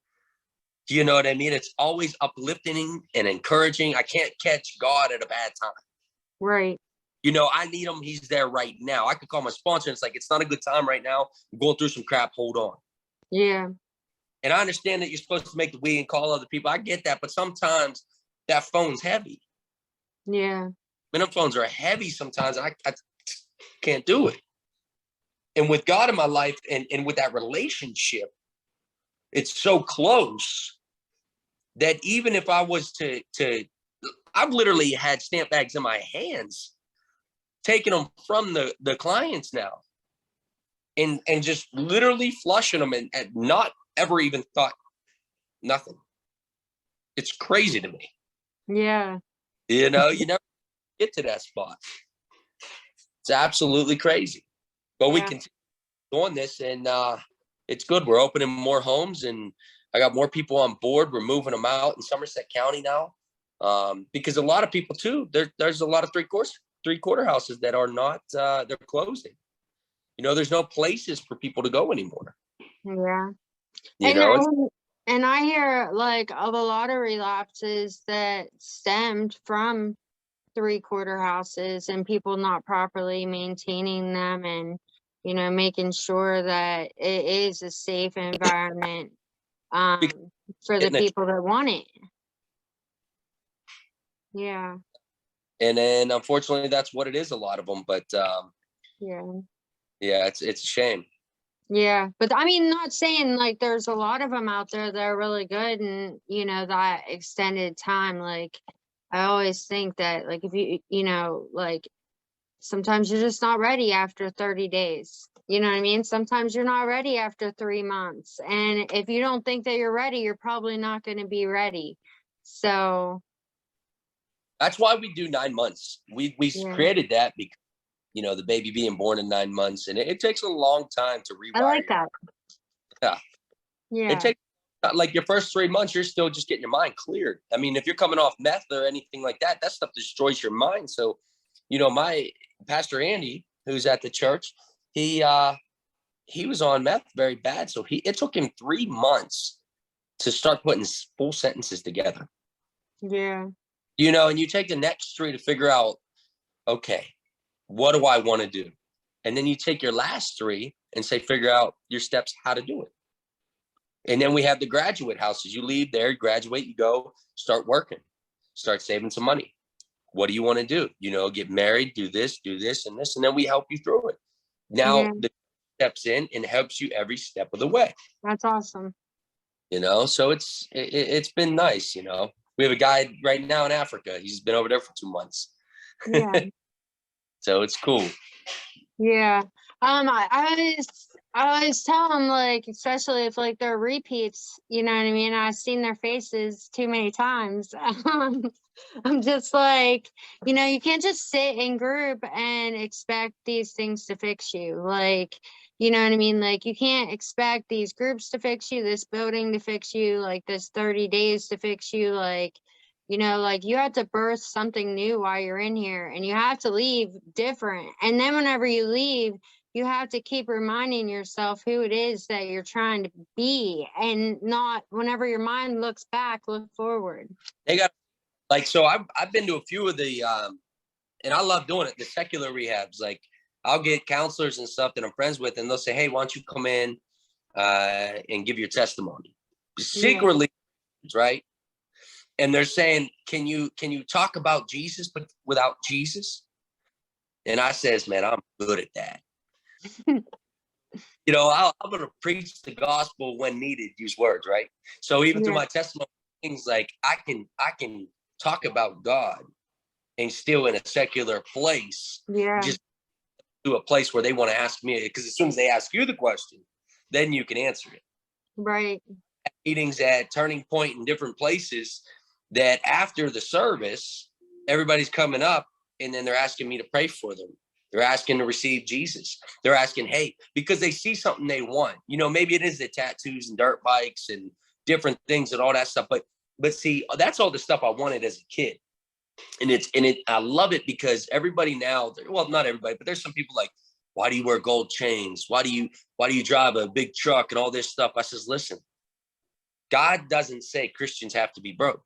Do you know what I mean? It's always uplifting and encouraging. I can't catch God at a bad time. Right. You know, I need him. He's there right now. I could call my sponsor, and it's like, it's not a good time right now. I'm going through some crap. Hold on. Yeah. And I understand that you're supposed to make the we and call other people. I get that. But sometimes that phone's heavy. Yeah. And them phones are heavy sometimes. I can't do it. And with God in my life, and with that relationship, it's so close that even if I was to I've literally had stamp bags in my hands, taking them from the clients now, and just literally flushing them, and not ever even thought nothing. It's crazy to me. Yeah. You know, you never get to that spot. It's absolutely crazy. But we Yeah. continue doing this, and it's good. We're opening more homes, and I got more people on board. We're moving them out in Somerset County now, because a lot of people too. There's a lot of three-quarter houses that are not. They're closing. You know, there's no places for people to go anymore. Yeah. You know, And I hear like of a lot of relapses that stemmed from three-quarter houses and people not properly maintaining them and, you know, making sure that it is a safe environment for the people that want it. Yeah. And then unfortunately that's what it is, a lot of them. But Yeah. yeah, it's a shame. Yeah, but I mean, not saying like there's a lot of them out there that are really good and, you know, that extended time. Like, I always think that, like, if you know, like, sometimes you're just not ready after 30 days. You know what I mean? Sometimes you're not ready after 3 months. And if you don't think that you're ready, you're probably not going to be ready. So, That's why we do 9 months. We yeah, created that because, you know, the baby being born in 9 months, and it takes a long time to I rewire like your, that. yeah. It Yeah. takes like your first 3 months, you're still just getting your mind cleared. I mean, if you're coming off meth or anything like that, that stuff destroys your mind. So, you know, my pastor Andy, who's at the church, he was on meth very bad. So it took him 3 months to start putting full sentences together. Yeah. You know, and you take the next 3 to figure out, okay, what do I want to do? And then you take your last 3 and say, figure out your steps, how to do it. And then we have the graduate houses. You leave there, graduate, you go start working, start saving some money. What do you want to do? You know, get married, do this, and this, and then we help you through it. Now Yeah. the steps in and helps you every step of the way. That's awesome. You know, so it's been nice. You know, we have a guy right now in Africa. He's been over there for 2 months. Yeah. So it's cool. Yeah. I always tell them, like, especially if like they're repeats, you know what I mean? I've seen their faces too many times. I'm just like, you know, you can't just sit in group and expect these things to fix you. Like, you know what I mean? Like, you can't expect these groups to fix you, this building to fix you, like this 30 days to fix you. Like, you know, like you have to birth something new while you're in here and you have to leave different. And then whenever you leave, you have to keep reminding yourself who it is that you're trying to be and not whenever your mind looks back, look forward. They got like, so I've been to a few of the, and I love doing it, the secular rehabs. Like I'll get counselors and stuff that I'm friends with, and they'll say, hey, why don't you come in and give your testimony? Secretly, right? And they're saying, can you talk about Jesus but without Jesus? And I says, man, I'm good at that. You know, I'm going to preach the gospel when needed, use words, right? So even through my testimony, things like I can talk about God and still in a secular place, just to a place where they want to ask me, because as soon as they ask you the question, then you can answer it. Right. Meetings at Turning Point in different places, that after the service, everybody's coming up and then they're asking me to pray for them. They're asking to receive Jesus. They're asking, hey, because they see something they want. You know, maybe it is the tattoos and dirt bikes and different things and all that stuff. But see, that's all the stuff I wanted as a kid. And I love it because everybody now, well, not everybody, but there's some people like, why do you wear gold chains? Why do you drive a big truck and all this stuff? I says, listen, God doesn't say Christians have to be broke.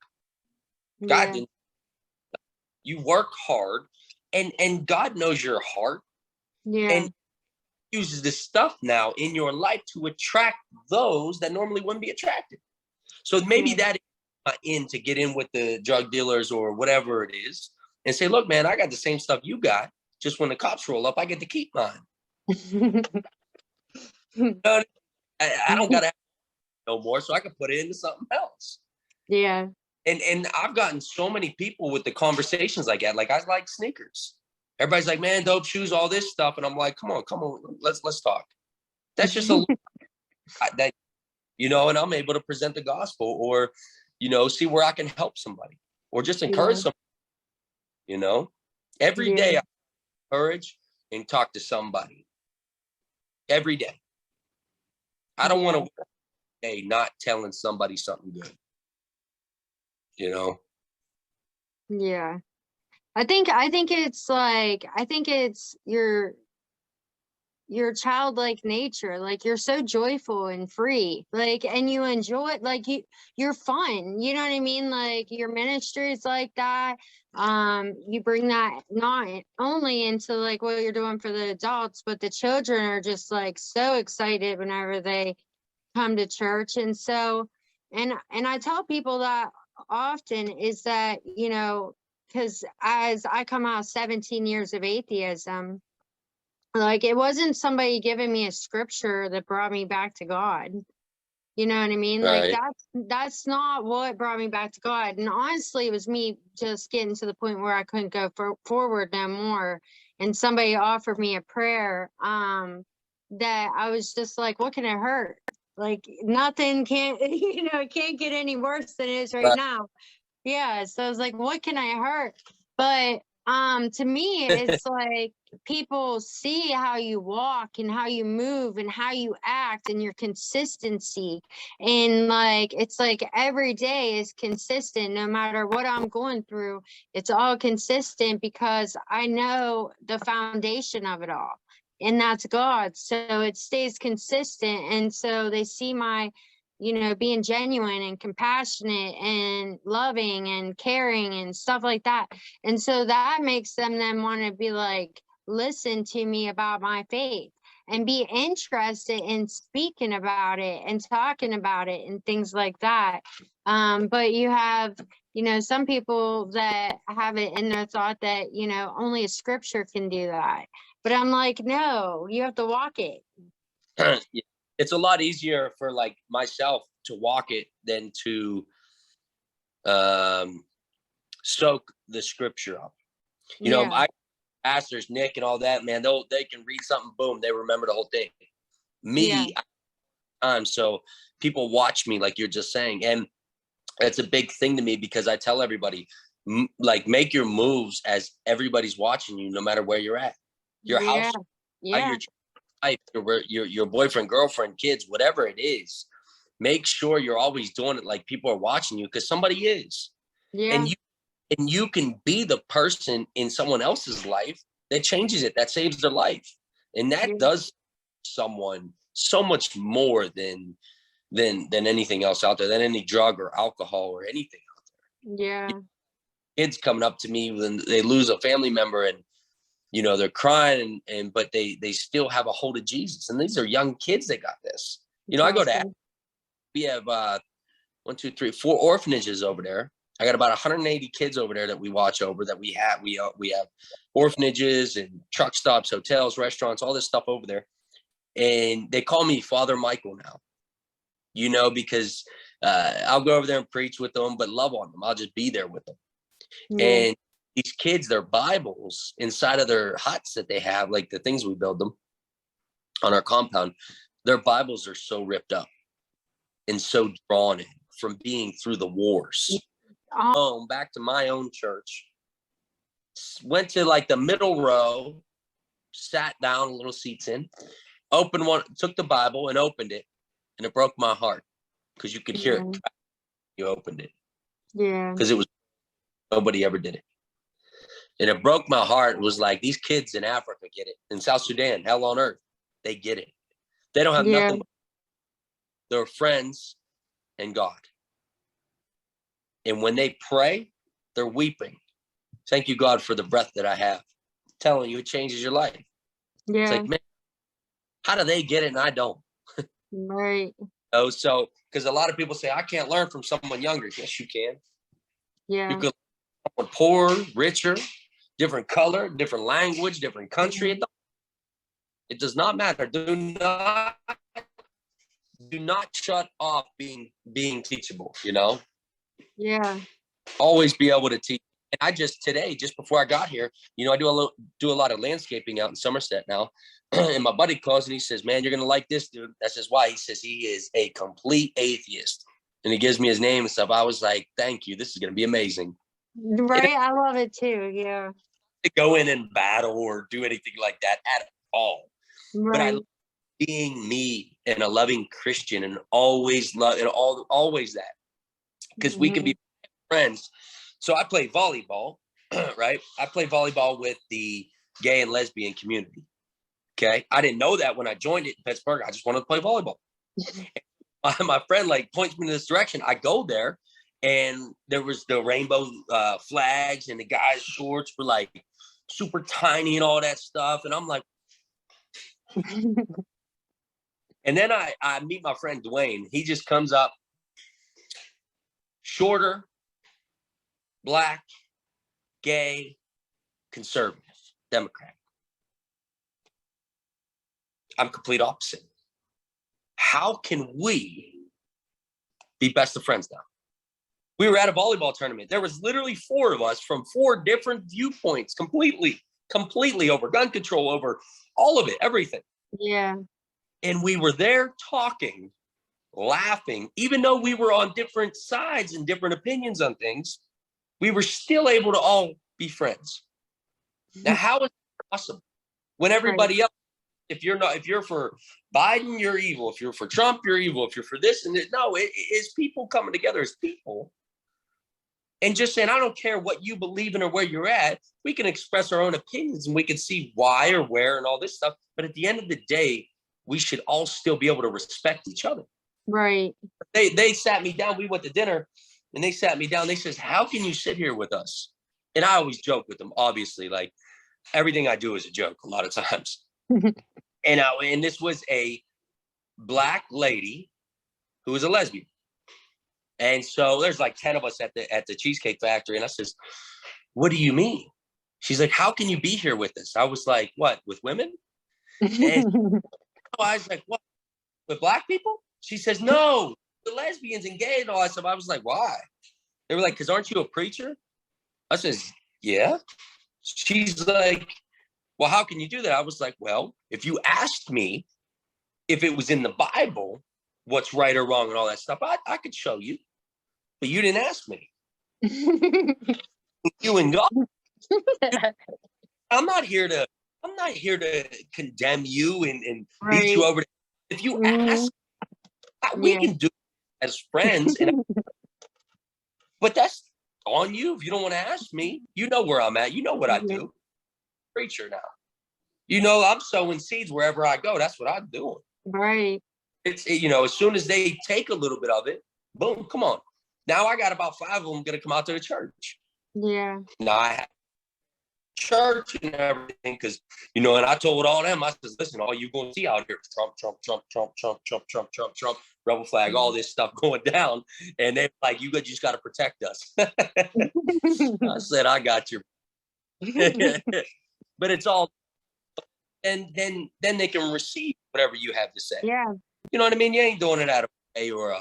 God didn't. You work hard, and God knows your heart, and uses this stuff now in your life to attract those that normally wouldn't be attracted. So maybe that is in to get in with the drug dealers or whatever it is, and say, look, man, I got the same stuff you got. Just when the cops roll up, I get to keep mine. I don't got to have no more, so I can put it into something else. Yeah. And I've gotten so many people with the conversations like that. Like, I like sneakers. Everybody's like, man, dope shoes, all this stuff. And I'm like, come on, let's talk. That's just that, you know, and I'm able to present the gospel. Or, see where I can help somebody or just encourage Yeah. somebody, every Yeah. day I encourage and talk to somebody every day. I don't want to work a day not telling somebody something good. Yeah. I think it's your childlike nature. Like, you're so joyful and free, like, and you enjoy it, like, you're fun, you know what I mean? Like, your ministry is like that. You bring that not only into like what you're doing for the adults, but the children are just like so excited whenever they come to church. And so, and I tell people that often, is that, because as I come out 17 years of atheism, like, it wasn't somebody giving me a scripture that brought me back to God. You know what I mean? Like, Right. that's not what brought me back to God. And honestly, it was me just getting to the point where I couldn't go forward no more. And somebody offered me a prayer, that I was just like, what can it hurt? Like, nothing can't, it can't get any worse than it is right Right. now. Yeah, so I was like, what can I hurt? But to me, it's like, people see how you walk and how you move and how you act and your consistency. And like, it's like every day is consistent, no matter what I'm going through. It's all consistent because I know the foundation of it all. And that's God. So it stays consistent. And so they see my, being genuine and compassionate and loving and caring and stuff like that. And so that makes them then want to be like, listen to me about my faith and be interested in speaking about it and talking about it and things like that. But you have, some people that have it in their thought that, only a scripture can do that. But I'm like, no, you have to walk it. It's a lot easier for like myself to walk it than to soak the scripture up. Yeah. I pastors, Nick and all that, man, they can read something, boom, they remember the whole thing. Yeah. So people watch me, like you're just saying, and that's a big thing to me because I tell everybody, like, make your moves as everybody's watching you, no matter where you're at. Your Yeah. house, Yeah. your life, your boyfriend, girlfriend, kids, whatever it is. Make sure you're always doing it like people are watching you, because somebody is, Yeah. and you can be the person in someone else's life that changes it, that saves their life, and that Yeah. does someone so much more than anything else out there, than any drug or alcohol or anything out there. Yeah. Kids coming up to me when they lose a family member, and they're crying, but they still have a hold of Jesus, and these are young kids that got this. It's I go to, awesome. we have 1, 2, 3, 4 orphanages over there. I got about 180 kids over there that we watch over, that we have orphanages and truck stops, hotels, restaurants, all this stuff over there. And they call me Father Michael now, because I'll go over there and preach with them, but love on them. I'll just be there with them. Yeah. And these kids, their Bibles inside of their huts that they have, like the things we build them on our compound, their Bibles are so ripped up and so drawn in from being through the wars. Back to my own church, went to like the middle row, sat down, little seats in, opened one, took the Bible and opened it, and it broke my heart because you could hear it. You opened it. Yeah. Because it was, nobody ever did it. And it broke my heart. It was like, these kids in Africa get it. In South Sudan, hell on earth, they get it. They don't have nothing but their friends and God. And when they pray, they're weeping. Thank you, God, for the breath that I have. I'm telling you, it changes your life. Yeah. It's like, man, how do they get it and I don't? Right. So, because a lot of people say, I can't learn from someone younger. Yes, you can. Yeah. You could learn from poorer, richer, different color, different language, different country. It does not matter. Do not shut off being teachable, Yeah. Always be able to teach. And I just before I got here, I do a lot of landscaping out in Somerset now. And my buddy calls and he says, man, you're going to like this dude. That's just why. He says he is a complete atheist. and he gives me his name and stuff. I was like, thank you. This is going to be amazing. Right. I love it too. Yeah. To go in and battle or do anything like that at all. But I Right. love being me and a loving Christian and always love and always that, because we can be friends. So I play volleyball, right? I play volleyball with the gay and lesbian community. Okay. I didn't know that when I joined it in Pittsburgh. I just wanted to play volleyball. My friend like points me in this direction. I go there, and there was the rainbow flags, and the guys' shorts were like super tiny and all that stuff. And I'm like, and then I meet my friend Dwayne. He just comes up, shorter, black, gay, conservative, Democrat. I'm complete opposite. How can we be best of friends now? We were at a volleyball tournament. There was literally 4 of us from 4 different viewpoints, completely over gun control, over all of it, everything. Yeah. And we were there talking, laughing, even though we were on different sides and different opinions on things, we were still able to all be friends. Now, how is it possible when everybody else, if you're for Biden, you're evil. If you're for Trump, you're evil. If you're for this and that, no, it is people coming together as people and just saying, I don't care what you believe in or where you're at. We can express our own opinions and we can see why or where and all this stuff. But at the end of the day, we should all still be able to respect each other. Right. They sat me down. We went to dinner and they sat me down. They says, how can you sit here with us? And I always joke with them, obviously, like everything I do is a joke a lot of times. And this was a black lady who was a lesbian. And so there's like 10 of us at the Cheesecake Factory. And I says, what do you mean? She's like, how can you be here with us? I was like, what, with women? And I was like, what, with black people? She says, no, the lesbians and gay and all that stuff. I was like, why? They were like, because aren't you a preacher? I says, yeah. She's like, well, how can you do that? I was like, well, if you asked me if it was in the Bible, what's right or wrong and all that stuff, I could show you. But you didn't ask me. You and God. I'm not here to condemn you and beat you over. If you ask, we can do it as friends. But that's on you. If you don't want to ask me, you know where I'm at. You know what I do. Preacher now. You know, I'm sowing seeds wherever I go. That's what I'm doing. Right. It's, as soon as they take a little bit of it, boom, come on. Now I got about 5 of them going to come out to the church. Yeah. Now I have church and everything because, and I told all them, I said, listen, all you going to see out here is Trump, Trump, Trump, Trump, Trump, Trump, Trump, Trump, Trump, rebel flag, all this stuff going down. And they're like, you just got to protect us. I said, I got you. But it's all, and then they can receive whatever you have to say. Yeah. You know what I mean? You ain't doing it out of way or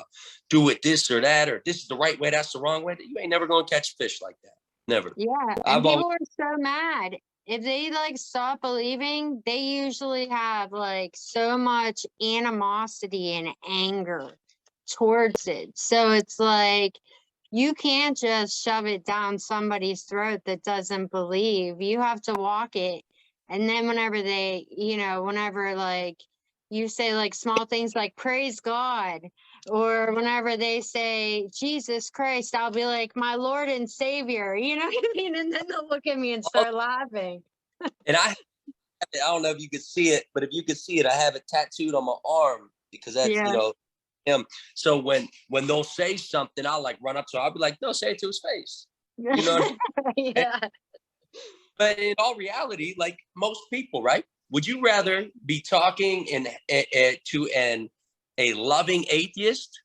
do it this or that, or this is the right way, that's the wrong way. You ain't never going to catch fish like that. Never. Yeah. And people are so mad. If they stop believing, they usually have so much animosity and anger towards it. So it's like, you can't just shove it down somebody's throat that doesn't believe. You have to walk it. And then whenever they, whenever you say small things like praise God, or whenever they say Jesus Christ, I'll be like, my Lord and Savior, you know what I mean? And then they'll look at me and start laughing. And I don't know if you could see it, but if you could see it, I have it tattooed on my arm because that's, him. So when they'll say something, I'll run up to him. I'll be like, no, say it to his face. You know what I mean? Yeah. But in all reality, like most people, right? Would you rather be talking to a loving atheist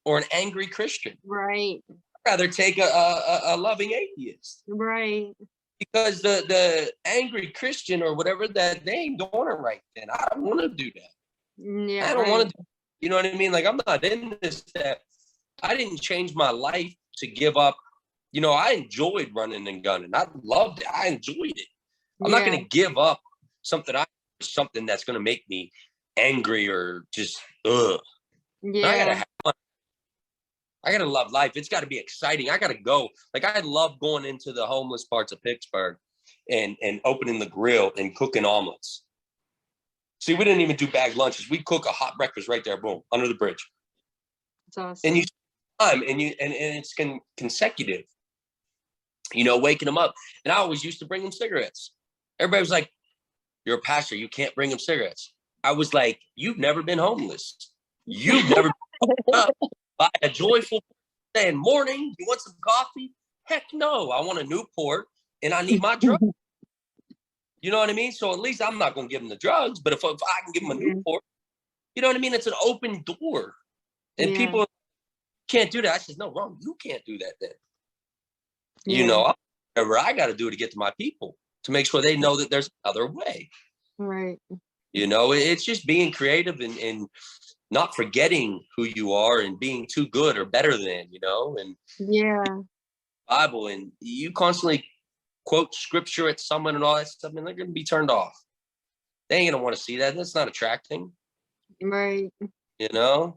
or an angry Christian? Right. I'd rather take a loving atheist. Right. Because the angry Christian or whatever, that they ain't doing it right then. I don't want to do that. Yeah. I don't want to do, you know what I mean? Like, I'm not in this, that I didn't change my life to give up. I enjoyed running and gunning. I loved it. I enjoyed it. I'm not going to give up something that's going to make me angry or just, ugh. Yeah. I got to have fun. I got to love life. It's got to be exciting. I got to go. Like, I love going into the homeless parts of Pittsburgh and opening the grill and cooking omelets. See, we didn't even do bag lunches. We cook a hot breakfast right there, boom, under the bridge. That's awesome. And you time and it's consecutive, waking them up. And I always used to bring them cigarettes. Everybody was like, "You're a pastor, you can't bring them cigarettes." I was like, "You've never been homeless. You've never been up by a joyful saying, 'Morning, you want some coffee?' Heck no, I want a Newport and I need my drug." You know what I mean? So at least I'm not going to give them the drugs, but if I can give them a Newport, you know what I mean? It's an open door. And people can't do that. I said, "No, Ron, you can't do that then." Whatever I got to do to get to my people, to make sure they know that there's another way. Right. It's just being creative and not forgetting who you are and being too good or better than, and Bible, and you constantly quote scripture at someone and all that stuff, and they're going to be turned off. They ain't going to want to see that. That's not attracting. Right. Yeah.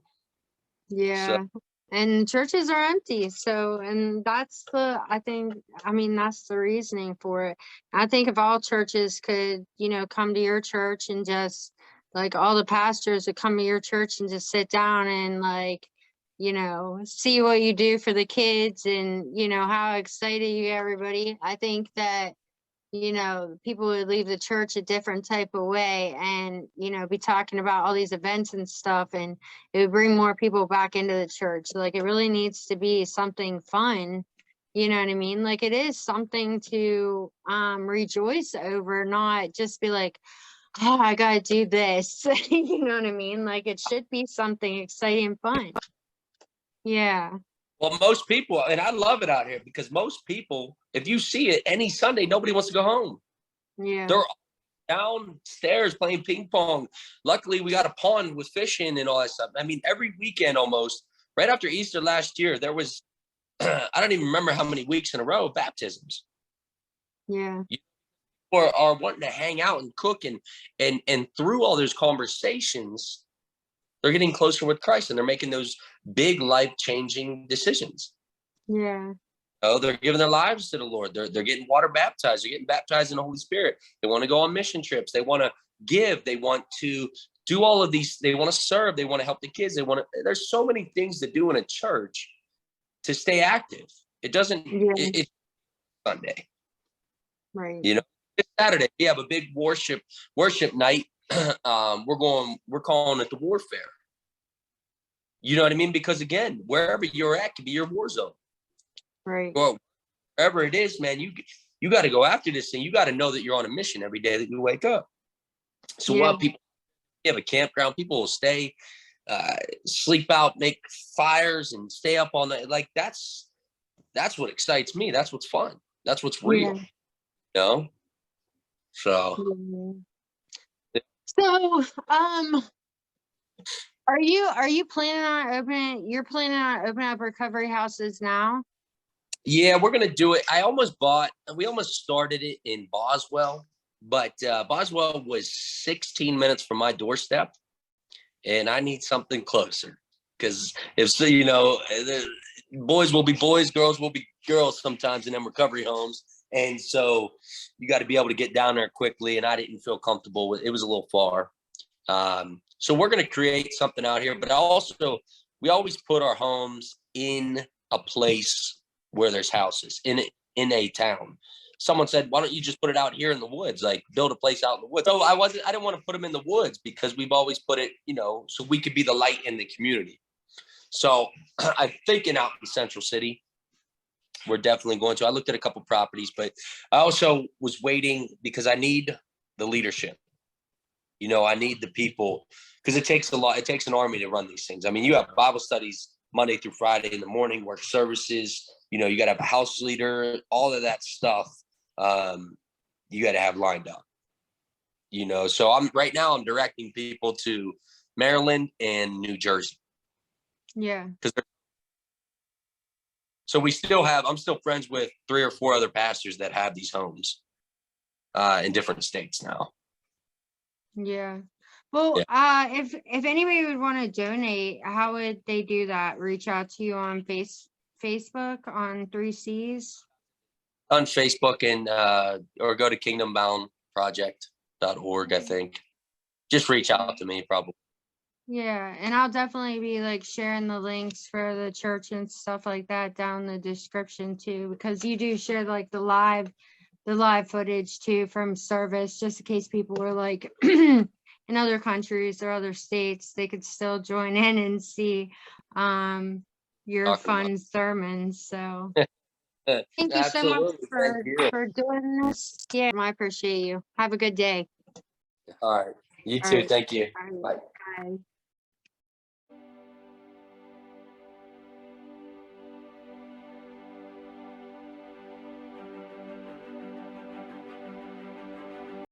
So, and churches are empty. So, and that's that's the reasoning for it. I think if all churches could, come to your church and just like all the pastors would come to your church and just sit down and like, see what you do for the kids and, how excited you get everybody. I think that, people would leave the church a different type of way and, be talking about all these events and stuff, and it would bring more people back into the church. Like, it really needs to be something fun. You know what I mean? Like, it is something to rejoice over, not just be like, "Oh, I gotta do this." You know what I mean? Like, it should be something exciting and fun. Yeah. Well, most people, and I love it out here because most people, if you see it any Sunday, nobody wants to go home. Yeah. They're downstairs playing ping pong. Luckily, we got a pond with fishing and all that stuff. I mean, every weekend almost, right after Easter last year, there was, I don't even remember how many weeks in a row of baptisms. Yeah. People are wanting to hang out and cook and through all those conversations, they're getting closer with Christ and they're making those big life-changing decisions. Yeah. They're giving their lives to the Lord. They're getting water baptized. They're getting baptized in the Holy Spirit. They want to go on mission trips. They want to give. They want to do all of these. They want to serve. They want to help the kids. There's so many things to do in a church to stay active. It doesn't, it's Sunday. Right. It's Saturday. We have a big worship night. We're calling it the warfare. You know what I mean? Because again, wherever you're at could be your war zone. Right. Well, wherever it is, man, you got to go after this thing. You got to know that you're on a mission every day that you wake up. So while people have a campground, people will stay, sleep out, make fires, and stay up all night. Like that's what excites me. That's what's fun. That's what's real. So. So, are you planning on opening up recovery houses now? Yeah, we're going to do it. We almost started it in Boswell, but Boswell was 16 minutes from my doorstep, and I need something closer because the boys will be boys, girls will be girls sometimes in them recovery homes. And so you got to be able to get down there quickly, and I didn't feel comfortable with it. It was a little far. So we're going to create something out here, but we always put our homes in a place where there's houses in a town. Someone said, "Why don't you just put it out here in the woods, like build a place out in the woods?" So I didn't want to put them in the woods because we've always put it, so we could be the light in the community. So I'm thinking out in Central City. We're definitely going to. I looked at a couple properties, but I also was waiting because I need the leadership. I need the people because it takes a lot. It takes an army to run these things. I mean, you have Bible studies Monday through Friday in the morning, work services. You got to have a house leader, all of that stuff. You got to have lined up. So I'm directing people to Maryland and New Jersey. Yeah. So I'm still friends with 3 or 4 other pastors that have these homes in different states now. Yeah. Well, Yeah. if anybody would want to donate, how would they do that? Reach out to you on Facebook on 3Cs? On Facebook and or go to kingdomboundproject.org, I think. Just reach out to me probably. Yeah, and I'll definitely be like sharing the links for the church and stuff like that down in the description too, because you do share like the live footage too from service, just in case people were like in other countries or other states, they could still join in and see your Talk about fun sermons. So it. thank you so much Absolutely. Thank you. for doing this. Yeah, I appreciate you. Have a good day. All right. You All too. right. Thank you. All right. Bye. Bye.